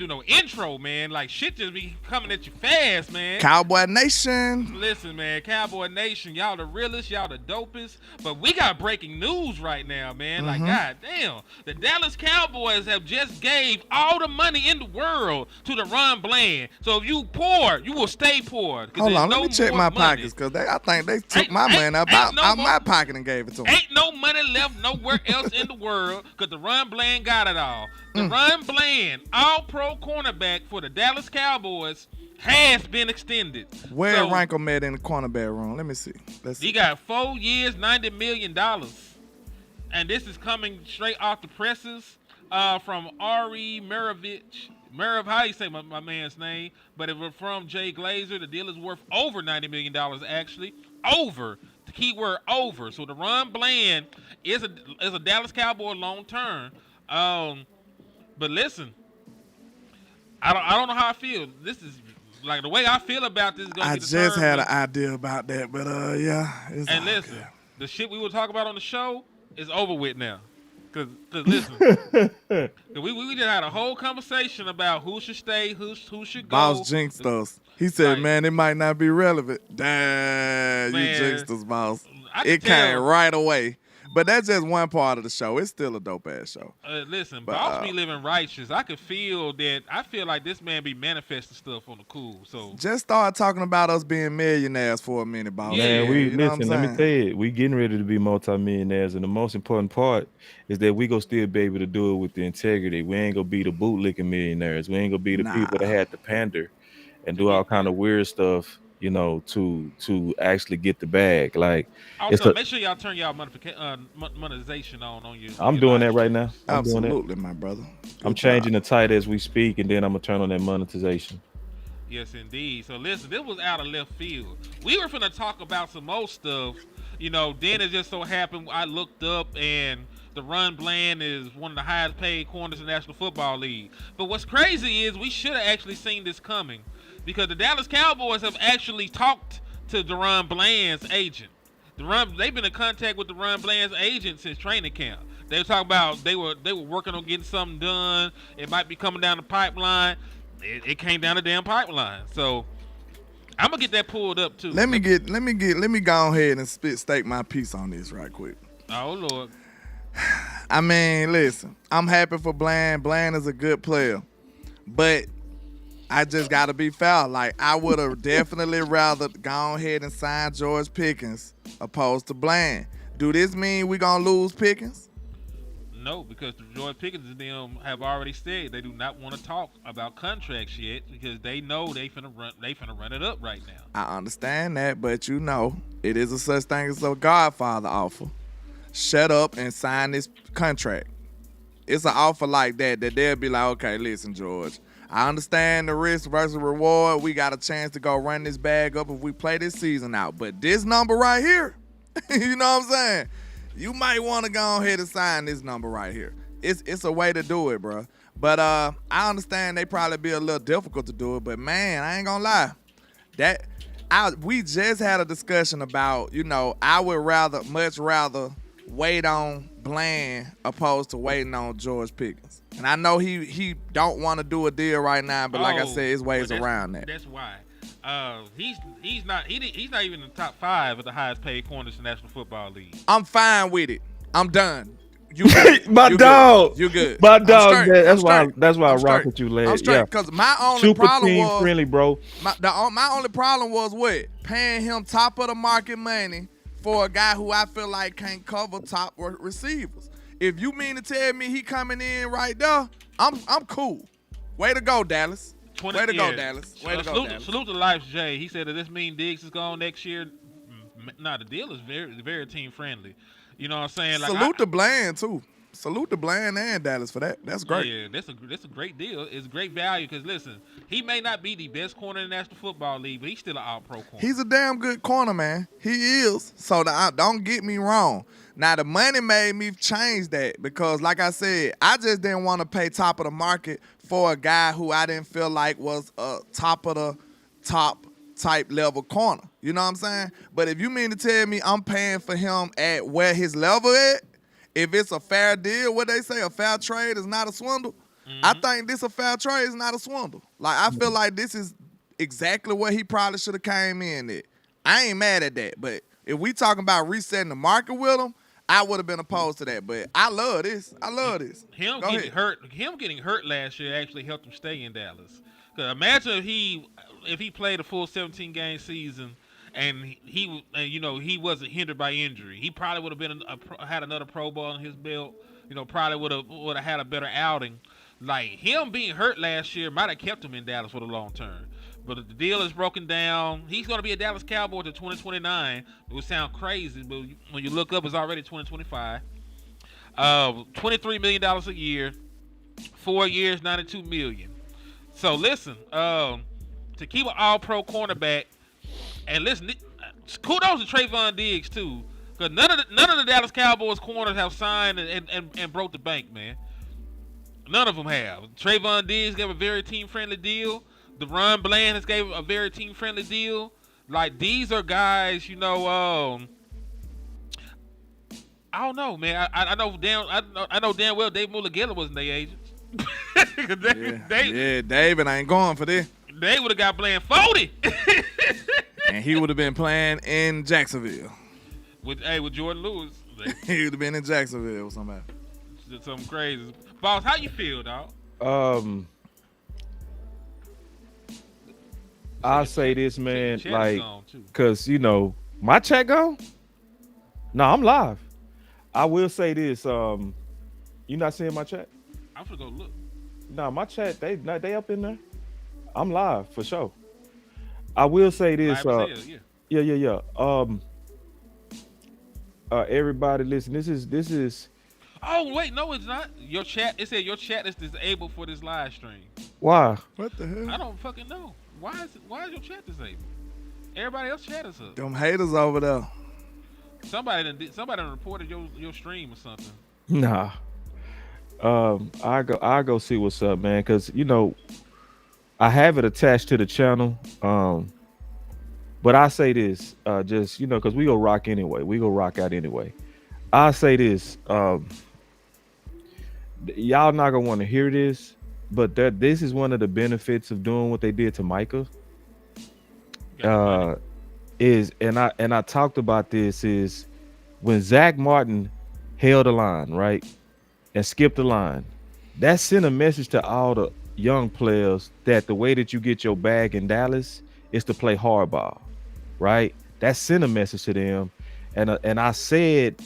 do no intro, man. Like shit just be coming at you fast, man. Cowboy Nation. Listen, man, Cowboy Nation, y'all the realest, y'all the dopest. But we got breaking news right now, man. Like, god damn, the Dallas Cowboys have just gave all the money in the world to DaRon Bland. So if you poor, you will stay poor. Hold on, let me check my pockets because I think they took my money out my pocket and gave it to them. Ain't no money left nowhere else in the world because DaRon Bland got it all. DaRon Bland, all-pro cornerback for the Dallas Cowboys, has been extended. Where rank him at in the cornerback room? Let me see. He got 4 years, $90 million. And this is coming straight off the presses from Ari Maravich. How you say my man's name? But it was from Jay Glazer. The deal is worth over $90 million, actually. Over. The key word over. So DaRon Bland is a Dallas Cowboy long term. But listen, I don't know how I feel. This is like the way I feel about this. I just had an idea about that, but yeah. And listen, the shit we were talking about on the show is over with now. Cause listen, we just had a whole conversation about who should stay, who should go. Boss jinxed us. He said, "Man, it might not be relevant." Damn, you jinxed us, boss. It came right away. But that's just one part of the show. It's still a dope ass show. Listen, Boss be living righteous. I could feel that. I feel like this man be manifesting stuff on the cool. So just start talking about us being millionaires for a minute, Boss. Yeah, listen. Let me tell you, we getting ready to be multimillionaires, and the most important part is that we gonna still be able to do it with the integrity. We ain't gonna be the bootlicking millionaires. We ain't gonna be the people that had to pander and do all kind of weird stuff. You know, to actually get the bag. Like, also make sure y'all turn y'all monetization on you. I'm doing that right now. Absolutely, my brother. I'm changing the title as we speak, and then I'm gonna turn on that monetization. Yes, indeed. So listen, this was out of left field. We were finna talk about some more stuff. You know, then it just so happened I looked up and DaRon Bland is one of the highest paid corners in the National Football League. But what's crazy is we should have actually seen this coming. Because the Dallas Cowboys have actually talked to DaRon Bland's agent. They've been in contact with DaRon Bland's agent since training camp. They were talking about they were working on getting something done. It might be coming down the pipeline. It came down the damn pipeline. So I'm gonna get that pulled up too. Let me go ahead and stake my piece on this right quick. Oh Lord. I mean, listen, I'm happy for Bland. Bland is a good player, but I just got to be fair. Like, I would have definitely rather gone ahead and sign George Pickens opposed to Bland. Do this mean we going to lose Pickens? No, because George Pickens and them have already said they do not want to talk about contracts yet because they know they finna run it up right now. I understand that, but you know, it is a such thing as a Godfather offer. Shut up and sign this contract. It's an offer like that they'll be like, okay, listen, George, I understand the risk versus reward. We got a chance to go run this bag up if we play this season out. But this number right here, you know what I'm saying? You might want to go ahead and sign this number right here. It's a way to do it, bro. But I understand they probably be a little difficult to do it. But, man, I ain't going to lie. We just had a discussion about, you know, I would much rather wait on Bland opposed to waiting on George Pickens. And I know he don't want to do a deal right now, but like I said, his ways around that. That's why. He's not even in the top 5 of the highest paid corners in the National Football League. I'm fine with it. I'm done. You good. My dog. You good. My dog. That's why I rock with you, lad. I'm straight because my only super problem team was friendly, bro. My only problem was what? Paying him top of the market money for a guy who I feel like can't cover top receivers. If you mean to tell me he coming in right there, I'm cool. Way to go, Dallas. Way to go, Dallas. Salute to Life's J. He said, does this mean Diggs is gone next year? Nah, the deal is very, very team friendly. You know what I'm saying? Like, salute to Bland, too. Salute to Bland and Dallas for that. That's great. Yeah, that's a great deal. It's great value because, listen, he may not be the best corner in the National Football League, but he's still an all-pro corner. He's a damn good corner, man. He is. So don't get me wrong. Now, the money made me change that because, like I said, I just didn't want to pay top of the market for a guy who I didn't feel like was a top of the top type level corner. You know what I'm saying? But if you mean to tell me I'm paying for him at where his level at, if it's a fair deal, what they say, a fair trade is not a swindle, I think this a fair trade is not a swindle. Like I feel like this is exactly what he probably should have came in at. I ain't mad at that, but if we talking about resetting the market with him, I would have been opposed to that. But I love this. I love this. Him Go getting ahead. him getting hurt last year actually helped him stay in Dallas. 'Cause imagine if he played a full 17 game season and he wasn't hindered by injury. He probably would have been had another Pro Bowl on his belt. Probably would have had a better outing. Like him being hurt last year might have kept him in Dallas for the long term. But the deal is broken down. He's going to be a Dallas Cowboy to 2029. It would sound crazy, but when you look up, it's already 2025. $23 million a year, 4 years, $92 million. So listen, to keep an All-Pro cornerback, and listen, kudos to Trayvon Diggs too, because none of the Dallas Cowboys corners have signed and broke the bank, man. None of them have. Trayvon Diggs gave a very team-friendly deal. DaRon Bland has gave a very team-friendly deal. Like these are guys, I don't know, man. I know damn well Dave Mulligala wasn't their agent. David ain't going for this. They would have got Bland 40. And he would have been playing in Jacksonville. with Jordan Lewis. He would have been in Jacksonville or somebody. Something crazy. Boss, how you feel, dog? I'll say this, man, like, gone, too. cause my chat gone. No, I'm live. I will say this. You not seeing my chat? I'm gonna go look. No, my chat they up in there. I'm live for sure. I will say this. Yeah. Everybody, listen. This is. Oh wait, no, it's not. Your chat. It said your chat is disabled for this live stream. Why? What the hell? I don't fucking know. Why is your chat disabled? Everybody else chat is up. Them haters over there. Somebody done reported your stream or something. Nah. I go see what's up, man, because I have it attached to the channel. But I say this, just because we go rock anyway. We go rock out anyway. I say this, y'all not gonna want to hear this, but this is one of the benefits of doing what they did to Micah. And I talked about this is when Zach Martin held the line, right, and skipped the line. That sent a message to all the young players that the way that you get your bag in Dallas is to play hardball, right? That sent a message to them, and I said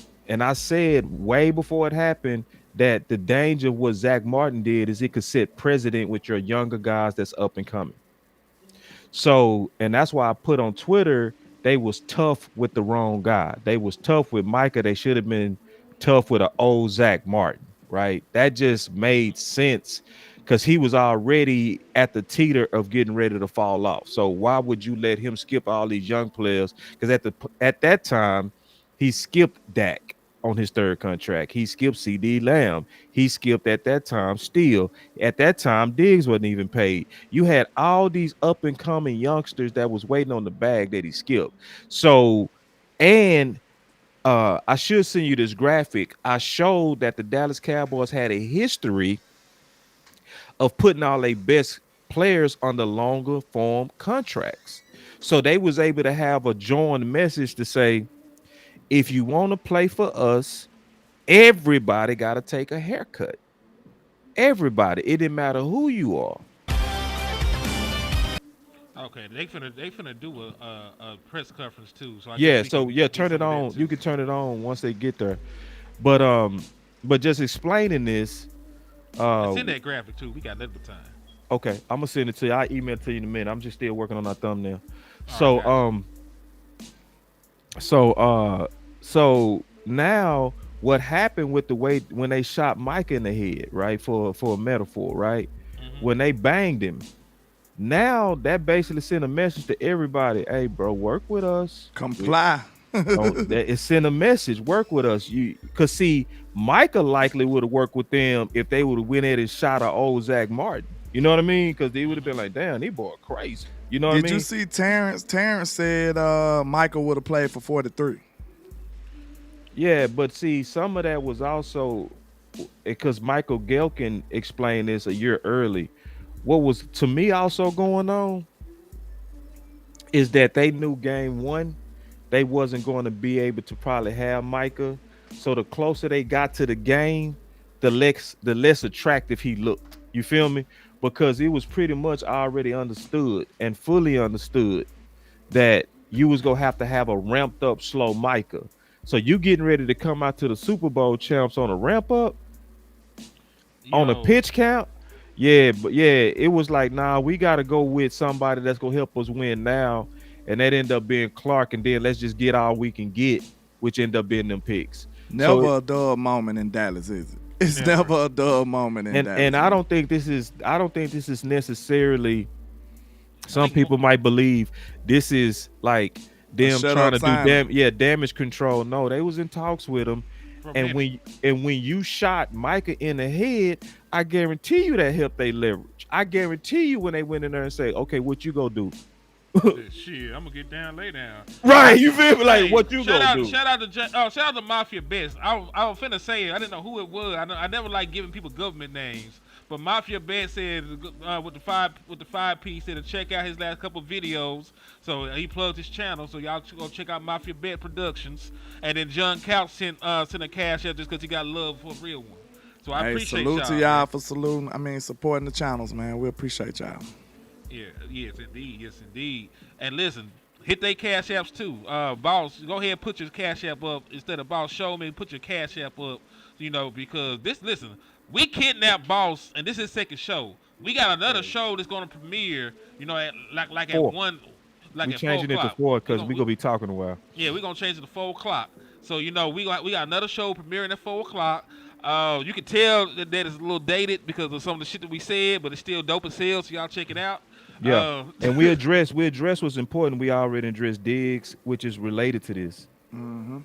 way before it happened that the danger of what Zach Martin did is it could set precedent with your younger guys that's up and coming. So, and that's why I put on Twitter, they was tough with the wrong guy. They was tough with Micah. They should have been tough with an old Zach Martin, right? That just made sense because he was already at the teeter of getting ready to fall off. So why would you let him skip all these young players? Because at that time, he skipped Dak on his third contract. He skipped CD Lamb. He skipped at that time still. At that time, Diggs wasn't even paid. You had all these up and coming youngsters that was waiting on the bag that he skipped. So, and I should send you this graphic. I showed that the Dallas Cowboys had a history of putting all their best players on the longer form contracts. So they was able to have a joint message to say, if you want to play for us, everybody got to take a haircut. Everybody. It didn't matter who you are. Okay, they finna do a press conference too. So turn it on. You can turn it on once they get there. But just explaining this. Send that graphic too. We got little time. Okay, I'm gonna send it to you. I'll email it to you in a minute. I'm just still working on our thumbnail. So now what happened with the way when they shot Mike in the head, right? For a metaphor, right? Mm-hmm. When they banged him, now that basically sent a message to everybody. Hey, bro, work with us. Comply. It sent a message. Work with us. Cause see, Micah likely would have worked with them if they would have went in and shot an old Zach Martin. You know what I mean? Because they would have been like, damn, these boy crazy. You know what I mean? Did you see Terrence? Terrence said Michael would have played for 43. Yeah, but see, some of that was also because Michael Gelkin explained this a year early. What was to me also going on is that they knew game one, they wasn't going to be able to probably have Micah. So the closer they got to the game, the less attractive he looked. You feel me? Because it was pretty much already understood and fully understood that you was gonna have to have a ramped up slow Micah. So you getting ready to come out to the Super Bowl champs on a ramp up on a pitch count. Yeah, but yeah, it was like, nah, we got to go with somebody that's gonna help us win now, and that ended up being Clark, and then let's just get all we can get, which end up being them picks. Never a dull moment in Dallas, is it? It's never a dull moment in Dallas. And I don't think this is necessarily. Some people might believe this is like them trying to do damage control. No, they was in talks with him. And when you shot Micah in the head, I guarantee you that helped they leverage. I guarantee you when they went in there and say, okay, what you gonna do? Shit, I'm gonna get down, lay down. Right, you feel me? Like, what you gonna do? Shout out to Mafia Best. I was finna say it. I didn't know who it was. I never like giving people government names. But Mafia Best said with the 5P said to check out his last couple videos. So he plugged his channel. So y'all go check out Mafia Bet Productions. And then John Couch sent a cash out just because he got love for a real one. So I appreciate y'all. Salute to y'all for supporting the channels, man. We appreciate y'all. Yeah, yes indeed. And listen, hit they cash apps too. Boss, go ahead and put your cash app up instead of Boss Show Me. Put your cash app up, because we kidnapped Boss, and this is his second show. We got another show that's going to premiere, at 1. We changing it to 4 because we're gonna be talking a while. Yeah, we're gonna change it to 4 o'clock. So we got another show premiering at 4 o'clock. You can tell that it's a little dated because of some of the shit that we said, but it's still dope as hell. So y'all check it out. Yeah, and we address what's important. We already addressed Diggs, which is related to this. Mm-hmm.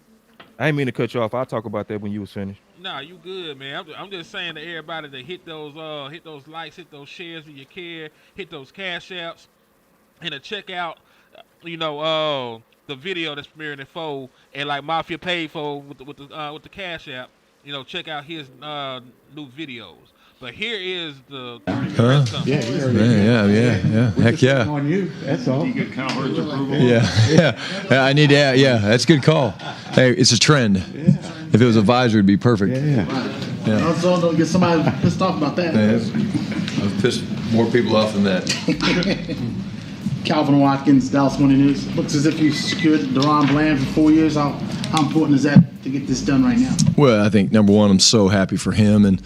I didn't mean to cut you off. I'll talk about that when you was finished. Nah, you good, man. I'm just saying to everybody to hit those likes, hit those shares if you care, hit those cash apps, and to check out, the video that's premiering at 4, and like Mafia paid for with the cash app. Check out his new videos. But here is the Yeah. Heck yeah. On you, that's all. Yeah. I need to. Yeah, that's a good call. Hey, it's a trend. Yeah. If it was a visor, it'd be perfect. Yeah. Also, don't get somebody pissed off about that. I've pissed more people off than that. Calvin Watkins, Dallas Morning News. Looks as if you secured DaRon Bland for 4 years. How important is that to get this done right now? Well, I think number one, I'm so happy for him, and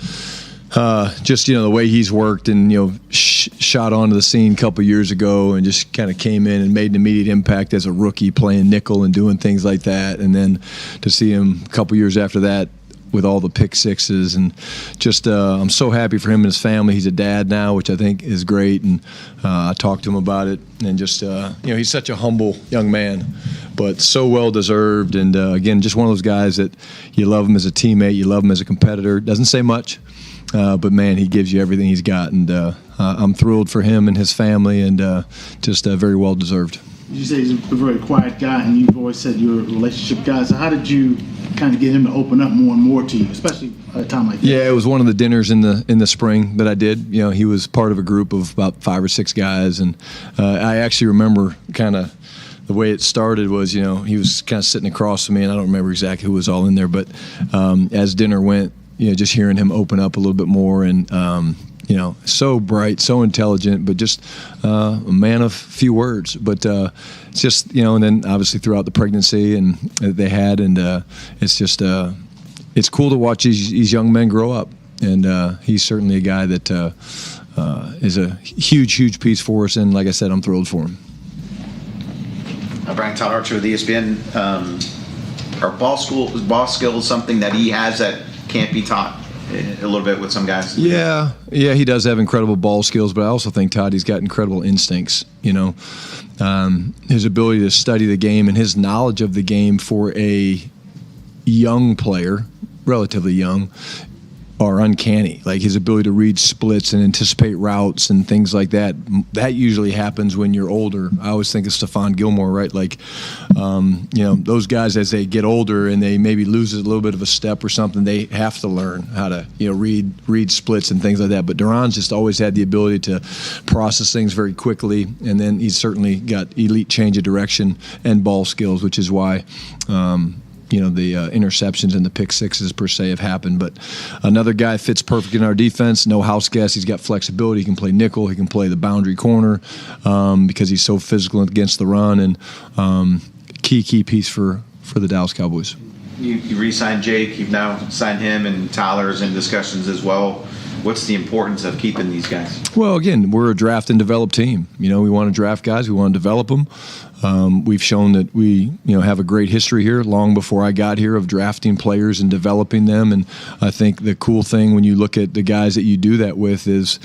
just the way he's worked and shot onto the scene a couple years ago and just kind of came in and made an immediate impact as a rookie playing nickel and doing things like that, and then to see him a couple years after that with all the pick sixes, and just I'm so happy for him and his family. He's a dad now, which I think is great, and I talked to him about it, and just he's such a humble young man, but so well deserved, and again, just one of those guys that you love him as a teammate, you love him as a competitor. Doesn't say much, but man, he gives you everything he's got, and I'm thrilled for him and his family, and just very well deserved. You say he's a very quiet guy, and you've always said you're a relationship guy. So how did you kind of get him to open up more and more to you, especially at a time like that? Yeah, it was one of the dinners in the spring that I did. He was part of a group of about 5 or 6 guys, and I actually remember kind of the way it started was, he was kind of sitting across from me, and I don't remember exactly who was all in there, but as dinner went, just hearing him open up a little bit more, and so bright, so intelligent, but just a man of few words. But it's just, and then obviously throughout the pregnancy and they had, and it's just, it's cool to watch these young men grow up. And he's certainly a guy that is a huge piece for us. And like I said, I'm thrilled for him. Brian Tyler Archer with ESPN. Are ball skills something that he has that can't be taught a little bit with some guys? Yeah, he does have incredible ball skills, but I also think Todd, he's got incredible instincts. His ability to study the game and his knowledge of the game for a young player, relatively young, are uncanny. Like his ability to read splits and anticipate routes and things like that. That usually happens when you're older. I always think of Stephon Gilmore, right? Like, those guys as they get older and they maybe lose a little bit of a step or something, they have to learn how to, read splits and things like that. But DaRon's just always had the ability to process things very quickly, and then he's certainly got elite change of direction and ball skills, which is why. The interceptions and the pick sixes per se have happened. But another guy fits perfect in our defense. No house gas. He's got flexibility. He can play nickel. He can play the boundary corner because he's so physical against the run. And key piece for the Dallas Cowboys. You re-signed Jake. You've now signed him, and Tyler's in discussions as well. What's the importance of keeping these guys? Well, again, we're a draft and develop team. We want to draft guys. We want to develop them. We've shown that we, have a great history here long before I got here of drafting players and developing them. And I think the cool thing when you look at the guys that you do that with is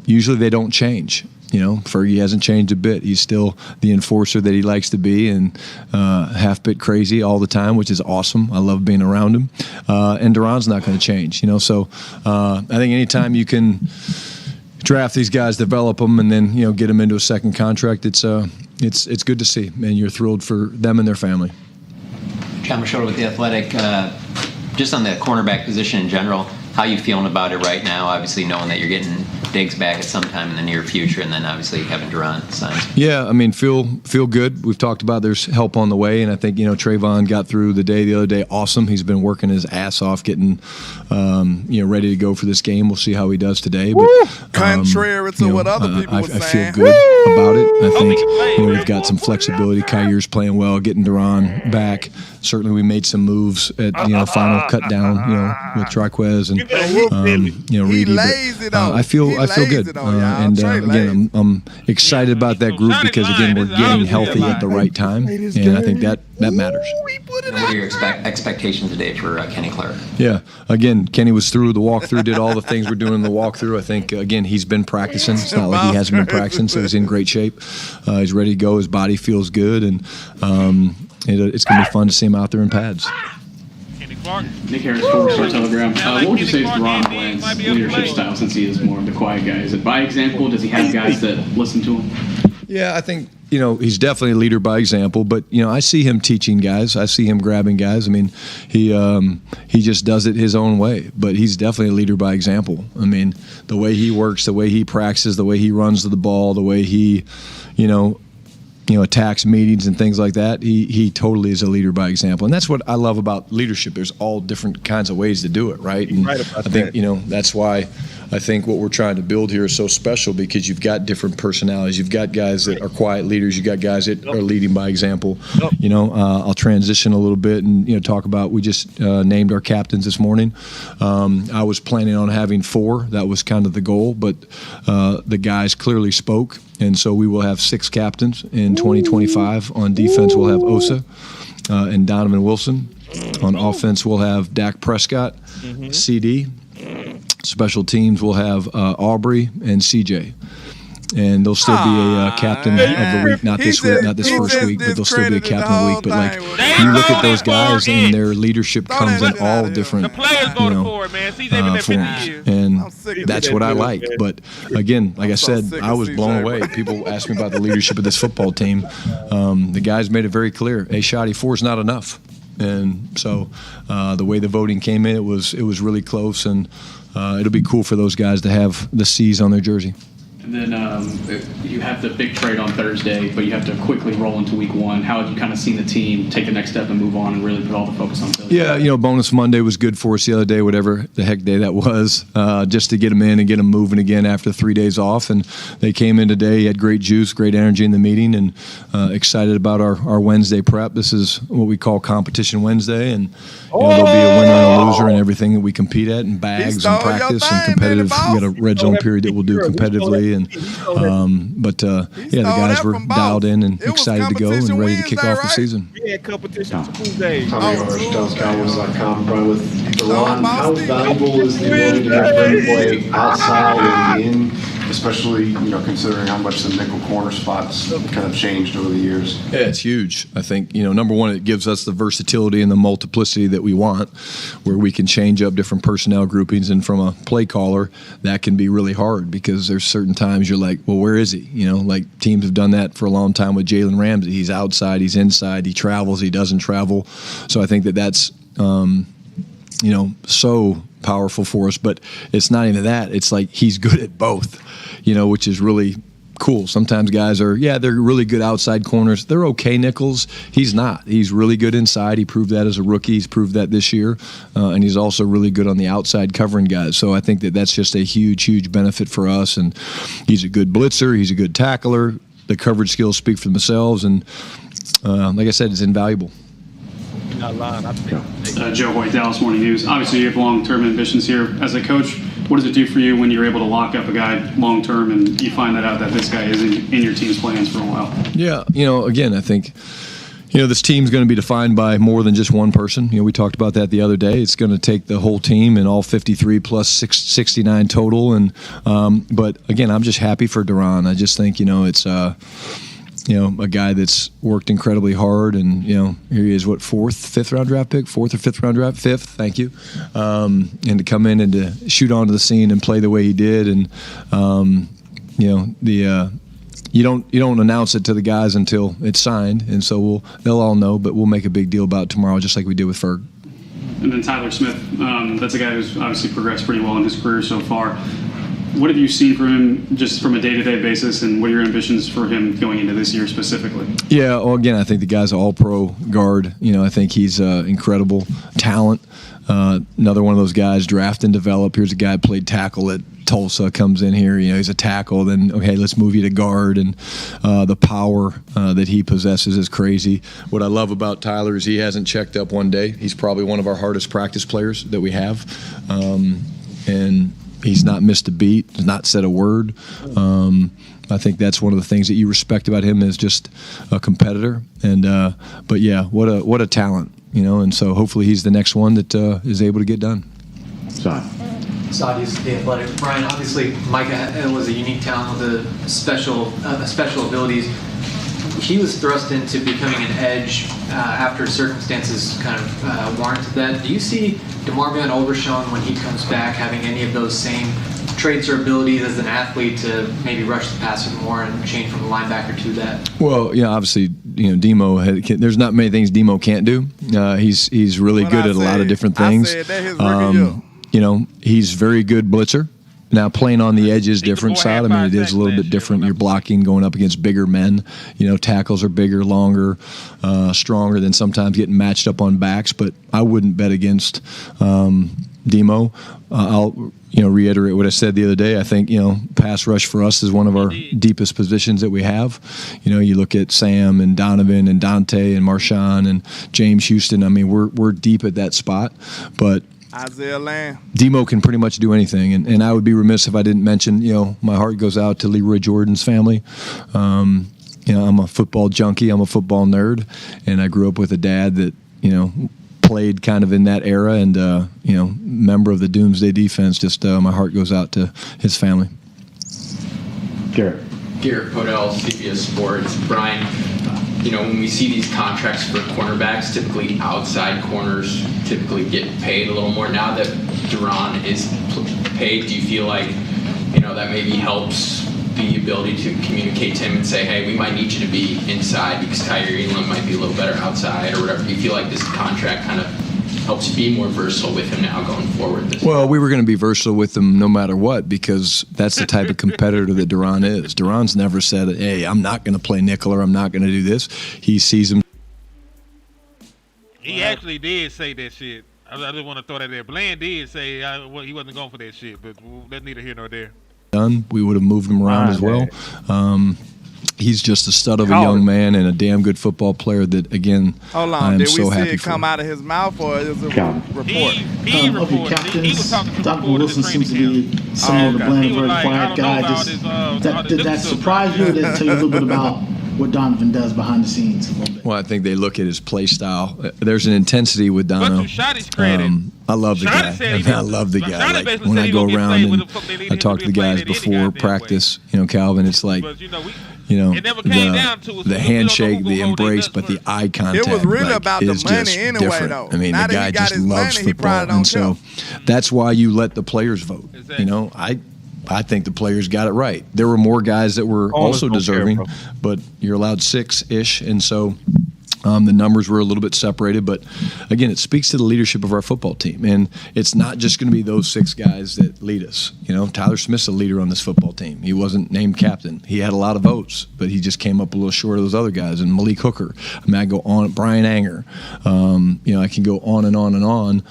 usually they don't change. Fergie hasn't changed a bit. He's still the enforcer that he likes to be and half bit crazy all the time, which is awesome. I love being around him. And DaRon's not going to change, So I think anytime you can draft these guys, develop them, and then, get them into a second contract, it's good to see. And you're thrilled for them and their family. John Machota with The Athletic. Just on the cornerback position in general, how you feeling about it right now? Obviously knowing that you're getting Diggs back at some time in the near future, and then obviously having DaRon signed. Yeah, feel good. We've talked about there's help on the way, and I think Trayvon got through the other day. Awesome. He's been working his ass off, getting ready to go for this game. We'll see how he does today. But contrary to what other people were saying, I feel good about it. I think we've got some flexibility. Kyer's playing well, getting DaRon back. Certainly, we made some moves at final cut down, with Triquez and Reedy. I feel good, and again, I'm excited about that group because again we're getting healthy at the right time, and I think that matters. And what are your expectations today for Kenny Clark? Yeah, again, Kenny was through the walkthrough, did all the things we're doing in the walkthrough. I think again he's been practicing. It's not like he hasn't been practicing, so he's in great shape. He's ready to go. His body feels good, and it's going to be fun to see him out there in pads. Nick Harris, former Star Telegram. What would you say is DaRon Bland's leadership style, since he is more of the quiet guy? Is it by example? Does he have guys that listen to him? Yeah, I think he's definitely a leader by example. But I see him teaching guys. I see him grabbing guys. He just does it his own way. But he's definitely a leader by example. The way he works, the way he practices, the way he runs to the ball, the way he, attacks meetings and things like that. He totally is a leader by example, and that's what I love about leadership. There's all different kinds of ways to do it, right? And I think that's why I think what we're trying to build here is so special, because you've got different personalities. You've got guys that are quiet leaders. You've got guys that are leading by example. I'll transition a little bit and talk about, we just named our captains this morning. I was planning on having 4. That was kind of the goal, but the guys clearly spoke, and so we will have 6 captains in 2025. On defense, we'll have Osa and Donovan Wilson. On offense, we'll have Dak Prescott, CD. Special teams will have Aubrey and CJ. And they'll still be a captain of the week, not this week, not this first week, but they'll still be a captain of the week. But you look at those guys, and their leadership comes in all different, forms, and that's what I like. But again, like I said, I was blown away. People ask me about the leadership of this football team. The guys made it very clear: Shoddy, 4 is not enough. And so the way the voting came in, it was really close, and it'll be cool for those guys to have the C's on their jersey. And then you have the big trade on Thursday, but you have to quickly roll into week 1. How have you kind of seen the team take the next step and move on and really put all the focus on Philly? Yeah, Bonus Monday was good for us the other day, whatever the heck day that was, just to get them in and get them moving again after 3 days off. And they came in today, had great juice, great energy in the meeting, and excited about our Wednesday prep. This is what we call Competition Wednesday, and there'll be a winner and a loser and everything that we compete at, and bags and practice and competitive. We got a red zone period that we'll do competitively. But the guys were dialed in and excited to go and ready to kick off the season. Yeah, Competition Tuesday. Tommy Harsh, DallasCowboys.com. Brian with DaRon. How valuable is the ability to bring play outside and in especially, considering how much the nickel corner spots kind of changed over the years? Yeah, it's huge. I think, number one, it gives us the versatility and the multiplicity that we want, where we can change up different personnel groupings. And from a play caller, that can be really hard because there's certain times you're like, well, where is he? Like teams have done that for a long time with Jalen Ramsey. He's outside, he's inside, he travels, he doesn't travel. So I think that's, so powerful for us. But it's not even that. It's like he's good at both, which is really cool. Sometimes guys are, they're really good outside corners. They're okay nickels. He's not. He's really good inside. He proved that as a rookie. He's proved that this year. And he's also really good on the outside covering guys. So I think that's just a huge, huge benefit for us. And he's a good blitzer. He's a good tackler. The coverage skills speak for themselves. And like I said, it's invaluable. Joe Hoyt, Dallas Morning News. Obviously, you have long-term ambitions here. As a coach, what does it do for you when you're able to lock up a guy long-term and you find that out that this guy is in your team's plans for a while? Yeah, again, I think, this team's going to be defined by more than just one person. We talked about that the other day. It's going to take the whole team and all 53 plus 69 total. And but again, I'm just happy for DaRon. I just think, it's a guy that's worked incredibly hard, and here he is, fifth round draft pick, fifth. Thank you, and to come in and to shoot onto the scene and play the way he did, and you don't announce it to the guys until it's signed, and so they'll all know, but we'll make a big deal about it tomorrow, just like we did with Ferg. And then Tyler Smith, that's a guy who's obviously progressed pretty well in his career so far. What have you seen from him just from a day-to-day basis, and what are your ambitions for him going into this year specifically? Yeah, well, again, I think the guy's an all-pro guard. I think he's incredible talent. Another one of those guys, draft and develop. Here's a guy who played tackle at Tulsa, comes in here, he's a tackle. Then, okay, let's move you to guard. And the power that he possesses is crazy. What I love about Tyler is he hasn't checked up one day. He's probably one of our hardest practice players that we have. And he's not missed a beat, he's not said a word. I think that's one of the things that you respect about him is just a competitor. And but yeah, what a talent, And so hopefully he's the next one that is able to get done. Saudi's The Athletic. Brian, obviously Micah was a unique talent with special abilities. He was thrust into becoming an edge after circumstances kind of warranted that. Do you see DeMarvion Overshown, when he comes back, having any of those same traits or abilities as an athlete to maybe rush the passer more and change from a linebacker to that? Well, obviously, Demo, there's not many things Demo can't do. He's really good at a lot of different things. I said that his rookie year. He's very good blitzer. Now, playing on the edge is different side. I mean, it is a little bit different. You're blocking, going up against bigger men. Tackles are bigger, longer, stronger than sometimes getting matched up on backs. But I wouldn't bet against Demo. I'll reiterate what I said the other day. I think pass rush for us is one of our deepest positions that we have. You look at Sam and Donovan and Dante and Marshawn and James Houston. I mean, we're deep at that spot, but Isaiah Lamb. Demo can pretty much do anything, and I would be remiss if I didn't mention, my heart goes out to Leroy Jordan's family. I'm a football junkie. I'm a football nerd, and I grew up with a dad that, played kind of in that era, and, member of the Doomsday Defense. Just my heart goes out to his family. Garrett Podell, CBS Sports. Brian, when we see these contracts for cornerbacks, typically outside corners typically get paid a little more. Now that DaRon is paid, do you feel like, that maybe helps the ability to communicate to him and say, hey, we might need you to be inside because Kyrie Elam might be a little better outside or whatever? Do you feel like this contract kind of helps you be more versatile with him now going forward? Well, we were going to be versatile with him no matter what, because that's the type of competitor that DaRon is. DaRon's never said, hey, I'm not going to play nickel or I'm not going to do this. He sees him. He actually did say that shit. I just want to throw that there. Bland did say he wasn't going for that shit, but that's neither here nor there. We would have moved him around as well. He's just a stud of a young man and a damn good football player that, again, hold on. I am Did so we see happy it for. come out of his mouth, or is it a report? He reported. He was talking to Dr. reporters Wilson in seems training to camp. be somewhat of a bland, He was very like, quiet I don't know guy. about his, Did that surprise you, or did it tell you a little bit about what Donovan does behind the scenes a little bit. Well, I think they look at his play style. There's an intensity with Dono. But to Shotty's credit, I love the guy. I love the guy. Like, when I go around and I talk to the guys before practice, Calvin, it's like, it never came down to the handshake, the embrace, but the eye contact. It was really about the money anyway, different. though. I mean, now the guy just loves football, and so that's why you let the players vote. Exactly. I think the players got it right. There were more guys that were also deserving, but you're allowed 6-ish, and so the numbers were a little bit separated. But again, it speaks to the leadership of our football team, and it's not just going to be those 6 guys that lead us. Tyler Smith's a leader on this football team. He wasn't named captain. He had a lot of votes, but he just came up a little short of those other guys. And Malik Hooker, I go on. Brian Anger, I can go on and on and on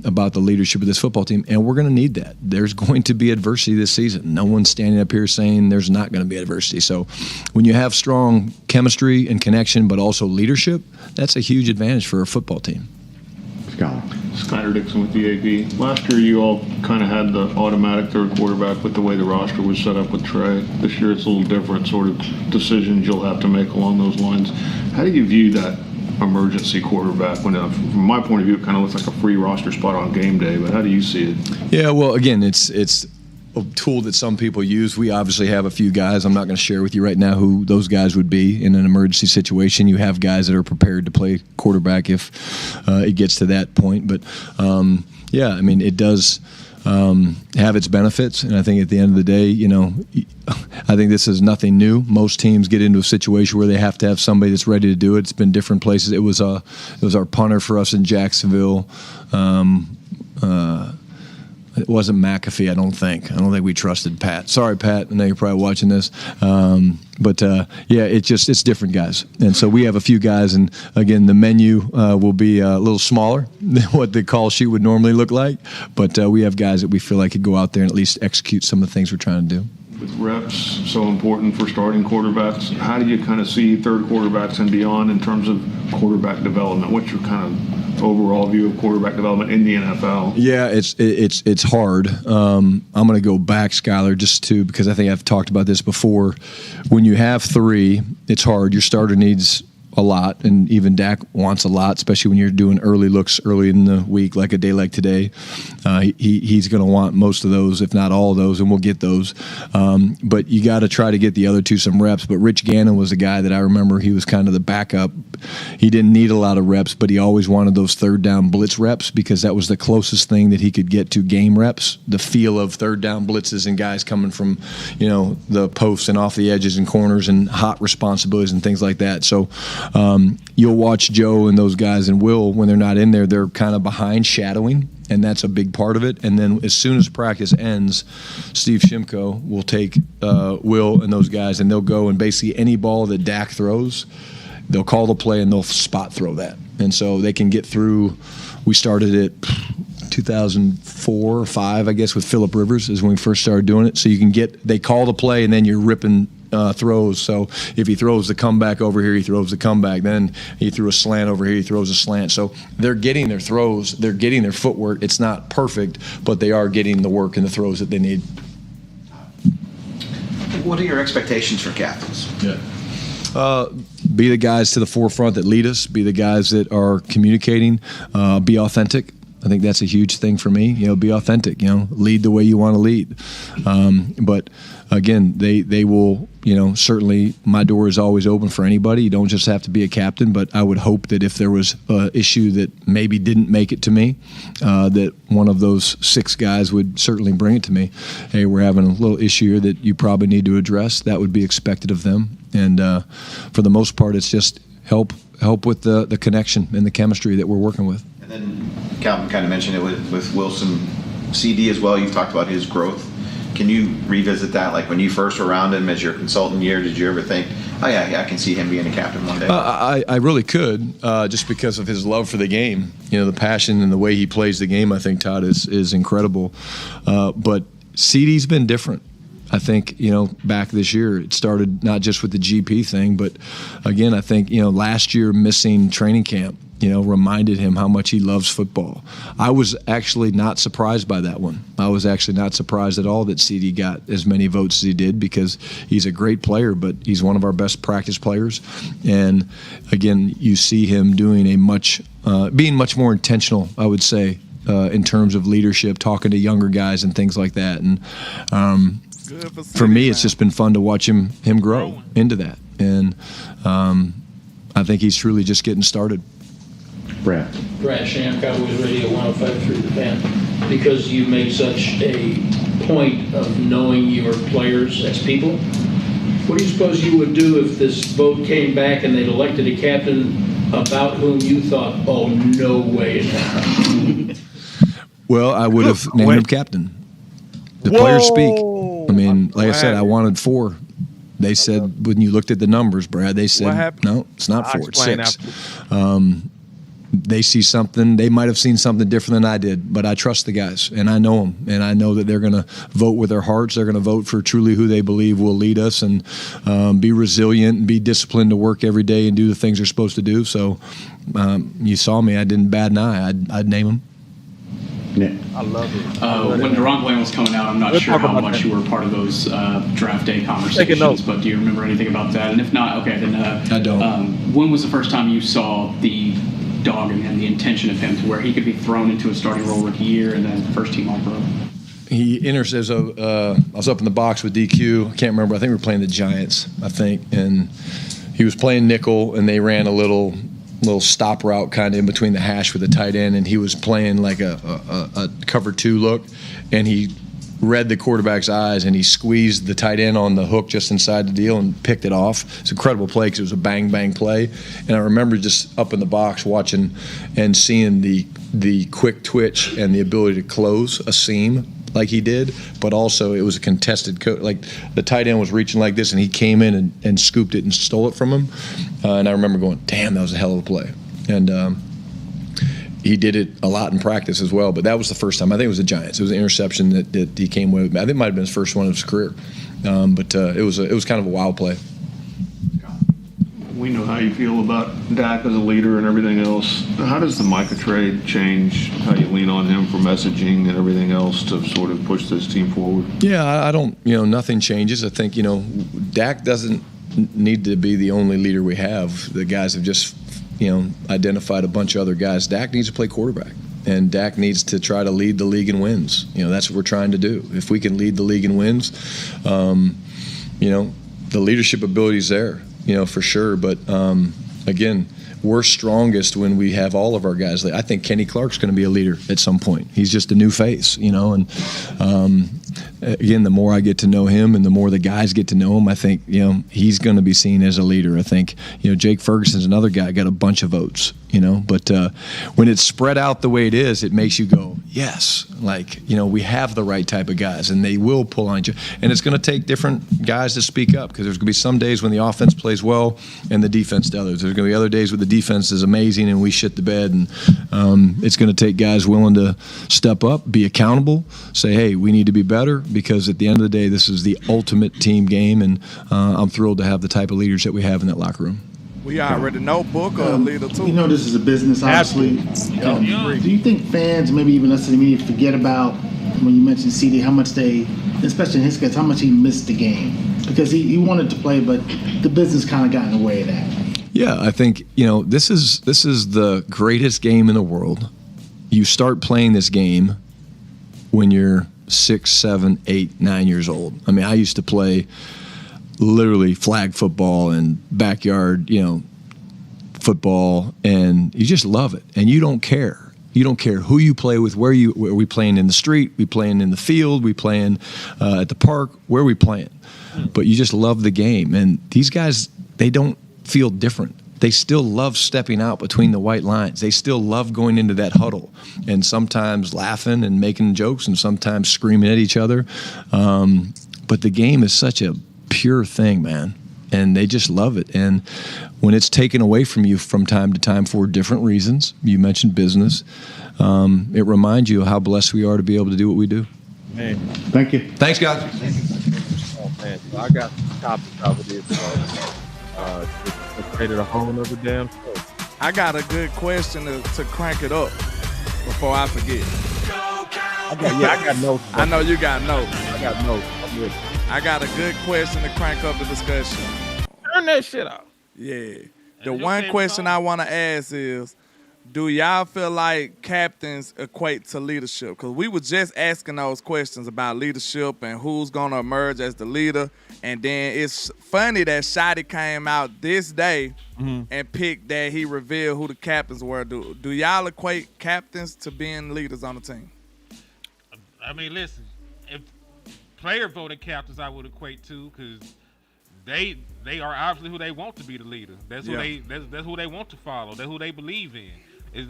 about the leadership of this football team, and we're going to need that. There's going to be adversity this season. No one's standing up here saying there's not going to be adversity. So when you have strong chemistry and connection, but also leadership, that's a huge advantage for a football team. Skyler Dixon with the AP. Last year, you all kind of had the automatic third quarterback with the way the roster was set up with Trey. This year, it's a little different sort of decisions you'll have to make along those lines. How do you view that emergency quarterback? When, from my point of view, it kind of looks like a free roster spot on game day, but how do you see it? Yeah, well, again, it's a tool that some people use. We obviously have a few guys. I'm not going to share with you right now who those guys would be in an emergency situation. You have guys that are prepared to play quarterback if it gets to that point. But, it does have its benefits. And I think at the end of the day, I think this is nothing new. Most teams get into a situation where they have to have somebody that's ready to do it. It's been different places. It was our punter for us in Jacksonville. It wasn't McAfee, I don't think. I don't think we trusted Pat. Sorry, Pat. I know you're probably watching this. It's different guys. And so we have a few guys, and again, the menu will be a little smaller than what the call sheet would normally look like. But we have guys that we feel like could go out there and at least execute some of the things we're trying to do. With reps so important for starting quarterbacks, how do you kind of see third quarterbacks and beyond in terms of quarterback development? What's your kind of overall view of quarterback development in the NFL? Yeah, it's hard. I'm going to go back, Skyler, because I think I've talked about this before. When you have 3, it's hard. Your starter needs a lot, and even Dak wants a lot, especially when you're doing early looks early in the week, like a day like today. He's going to want most of those, if not all of those, and we'll get those. But you got to try to get the other 2 some reps. But Rich Gannon was a guy that I remember he was kind of the backup. He didn't need a lot of reps, but he always wanted those third down blitz reps because that was the closest thing that he could get to game reps, the feel of third down blitzes and guys coming from, the posts and off the edges and corners and hot responsibilities and things like that. So you'll watch Joe and those guys and Will, when they're not in there, they're kind of behind shadowing, and that's a big part of it. And then as soon as practice ends, Steve Shimko will take Will and those guys, and they'll go and basically any ball that Dak throws, they'll call the play and they'll spot throw that. And so they can get through. We started it 2004 or 5, I guess, with Phillip Rivers is when we first started doing it. So they call the play and then you're ripping throws. So if he throws the comeback over here, he throws the comeback. Then he threw a slant over here, he throws a slant. So they're getting their throws, they're getting their footwork. It's not perfect, but they are getting the work and the throws that they need. What are your expectations for captains? Be the guys to the forefront that lead us, be the guys that are communicating, be authentic. I think that's a huge thing for me. Be authentic. Lead the way you want to lead. But again, they will. Certainly, my door is always open for anybody. You don't just have to be a captain. But I would hope that if there was an issue that maybe didn't make it to me, that one of those 6 guys would certainly bring it to me. Hey, we're having a little issue here that you probably need to address. That would be expected of them. And for the most part, it's just help with the connection and the chemistry that we're working with. And then Calvin kind of mentioned it with Wilson CD as well. You've talked about his growth. Can you revisit that? Like when you first were around him as your consultant year, did you ever think, oh yeah, I can see him being a captain one day? I really could, just because of his love for the game. The passion and the way he plays the game, I think, Todd, is incredible. But CD's been different. I think, back this year, it started not just with the GP thing, but again, I think, last year missing training camp, reminded him how much he loves football. I was actually not surprised by that one. I was actually not surprised at all that CD got as many votes as he did, because he's a great player, but he's one of our best practice players. And again, you see him doing being much more intentional, I would say, in terms of leadership, talking to younger guys and things like that. And for me, it's just been fun to watch him grow into that. And I think he's truly just getting started. Brad Sham, Cowboys Radio 105.3 The Fan. Because you make such a point of knowing your players as people, what do you suppose you would do if this vote came back and they'd elected a captain about whom you thought, oh, no way in hell? Well, I would have named him captain. The players speak. I mean, like I said, I wanted 4. They said, when you looked at the numbers, Brad, they said, no, it's not 4, it's 6. They see something. They might have seen something different than I did, but I trust the guys, and I know them, and I know that they're going to vote with their hearts. They're going to vote for truly who they believe will lead us, and be resilient and be disciplined to work every day and do the things they're supposed to do. So you saw me. I didn't bat an eye. I'd name them. Yeah. I love it. When DaRon Bland was coming out, I'm not sure how much you were part of those draft day conversations, but do you remember anything about that? And if not, okay, then I don't. When was the first time you saw the dog in him, the intention of him to where he could be thrown into a starting role rookie year and then first team All-Pro? He enters as I was up in the box with DQ. I can't remember. I think we were playing the Giants, and he was playing nickel, and they ran a little stop route kind of in between the hash with the tight end, and he was playing like a cover 2 look, and he read the quarterback's eyes, and he squeezed the tight end on the hook just inside the deal and picked it off. It's an incredible play because it was a bang play, and I remember just up in the box watching and seeing the quick twitch and the ability to close a seam like he did, but also it was a contested like the tight end was reaching like this, and he came in and scooped it and stole it from him, and I remember going, damn, that was a hell of a play. And he did it a lot in practice as well, but that was the first time. I think it was the Giants. It was an interception that he came away with. I think it might have been his first one of his career, but it was kind of a wild play. We know how you feel about Dak as a leader and everything else. How does the Micah trade change how you lean on him for messaging and everything else to sort of push this team forward? Yeah, I don't, nothing changes. I think, Dak doesn't need to be the only leader we have. The guys have just, identified a bunch of other guys. Dak needs to play quarterback, and Dak needs to try to lead the league in wins. That's what we're trying to do. If we can lead the league in wins, the leadership ability is there. For sure. But again, we're strongest when we have all of our guys. I think Kenny Clark's going to be a leader at some point. He's just a new face, and again, the more I get to know him and the more the guys get to know him, I think, he's going to be seen as a leader. I think, Jake Ferguson's another guy, got a bunch of votes, but when it's spread out the way it is, it makes you go, yes, we have the right type of guys, and they will pull on you. And it's going to take different guys to speak up, because there's going to be some days when the offense plays well and the defense to others. There's going to be other days where the defense is amazing and we shit the bed, and it's going to take guys willing to step up, be accountable, say, hey, we need to be better, because at the end of the day, this is the ultimate team game, and I'm thrilled to have the type of leaders that we have in that locker room. We already know Booker a leader too. This is a business, obviously. Do you think fans, maybe even us in the media, forget about, when you mentioned CD, how much they, especially in his case, how much he missed the game? Because he wanted to play, but the business kind of got in the way of that. Yeah, I think, this is the greatest game in the world. You start playing this game when you're 6, 7, 8, 9 years old. I mean, I used to play literally flag football and backyard, football, and you just love it, and you don't care. You don't care who you play with, where are we playing in the street, we playing in the field, we playing at the park, where are we playing? But you just love the game, and these guys, they don't feel different. They still love stepping out between the white lines. They still love going into that huddle and sometimes laughing and making jokes and sometimes screaming at each other. But the game is such a pure thing, man, and they just love it. And when it's taken away from you from time to time for different reasons, you mentioned business, it reminds you of how blessed we are to be able to do what we do. Hey. Thank you. Thanks, guys. man. So I got some topics out of this, bro. Just created a whole nother damn show. I got a good question to crank it up before I forget. I got notes. I know you got notes. I got notes. I'm with you. I got a good question to crank up the discussion. Turn that shit off. Yeah. The one question I want to ask is, do y'all feel like captains equate to leadership? Because we were just asking those questions about leadership and who's going to emerge as the leader. And then it's funny that Shotty came out this day and picked that he revealed who the captains were. Do y'all equate captains to being leaders on the team? I mean, listen, if player voted captains, I would equate to, because they are obviously who they want to be the leader. That's who that's who they want to follow. That's who they believe in. If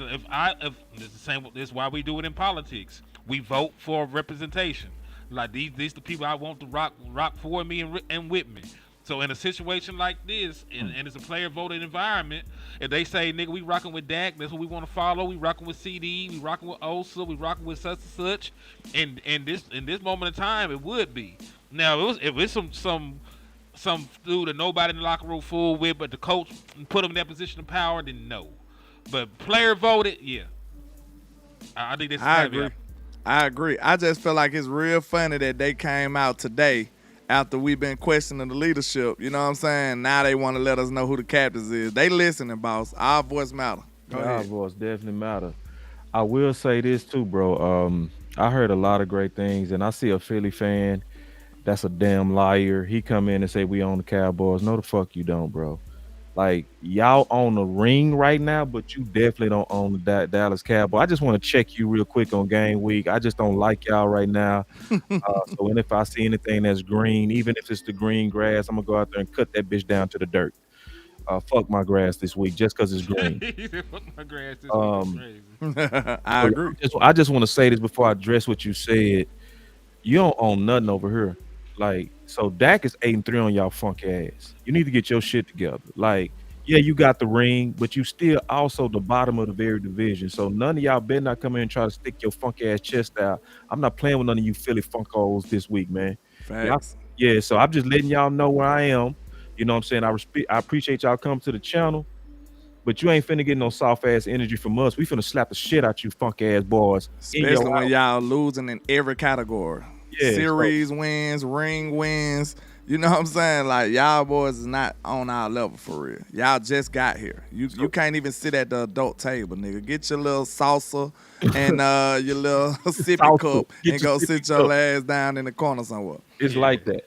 it's the same, this is why we do it in politics. We vote for representation. Like these the people I want to rock for me and with me. So in a situation like this, and it's a player voted environment, if they say, nigga, we rocking with Dak, that's what we want to follow. We rocking with CD, we rocking with Osa, we rocking with such and such. And in this moment of time, it would be. Now if it's some dude that nobody in the locker room fool with, but the coach put him in that position of power, then no. But player voted, yeah. I think that's. I agree. I just feel like it's real funny that they came out today after we've been questioning the leadership. You know what I'm saying? Now they want to let us know who the captains is. They listening, boss. Our voice matter. Our voice definitely matter. I will say this too, bro. I heard a lot of great things, and I see a Philly fan that's a damn liar. He come in and say we own the Cowboys. No, the fuck you don't, bro. Like, y'all own the ring right now, but you definitely don't own the Dallas Cowboys. I just want to check you real quick on game week. I just don't like y'all right now. And if I see anything that's green, even if it's the green grass, I'm going to go out there and cut that bitch down to the dirt. Fuck my grass this week just because it's green. Fuck my grass this week. Crazy. I agree. I just want to say this before I address what you said. You don't own nothing over here. Like, so Dak is 8-3 on y'all funk ass. You need to get your shit together. Like, yeah, you got the ring, but you still also the bottom of the very division. So none of y'all better not come in and try to stick your funk ass chest out. I'm not playing with none of you Philly funkos this week, man. Facts. Yeah, so I'm just letting y'all know where I am. You know what I'm saying? I appreciate y'all coming to the channel, but you ain't finna get no soft ass energy from us. We finna slap the shit out you funk ass boys. Especially when y'all losing in every category. Yeah, series wins, ring wins. You know what I'm saying? Like, y'all boys is not on our level for real. Y'all just got here. You can't even sit at the adult table, nigga. Get your little salsa and your little sippy cup and go sit your ass down in the corner somewhere. It's like that.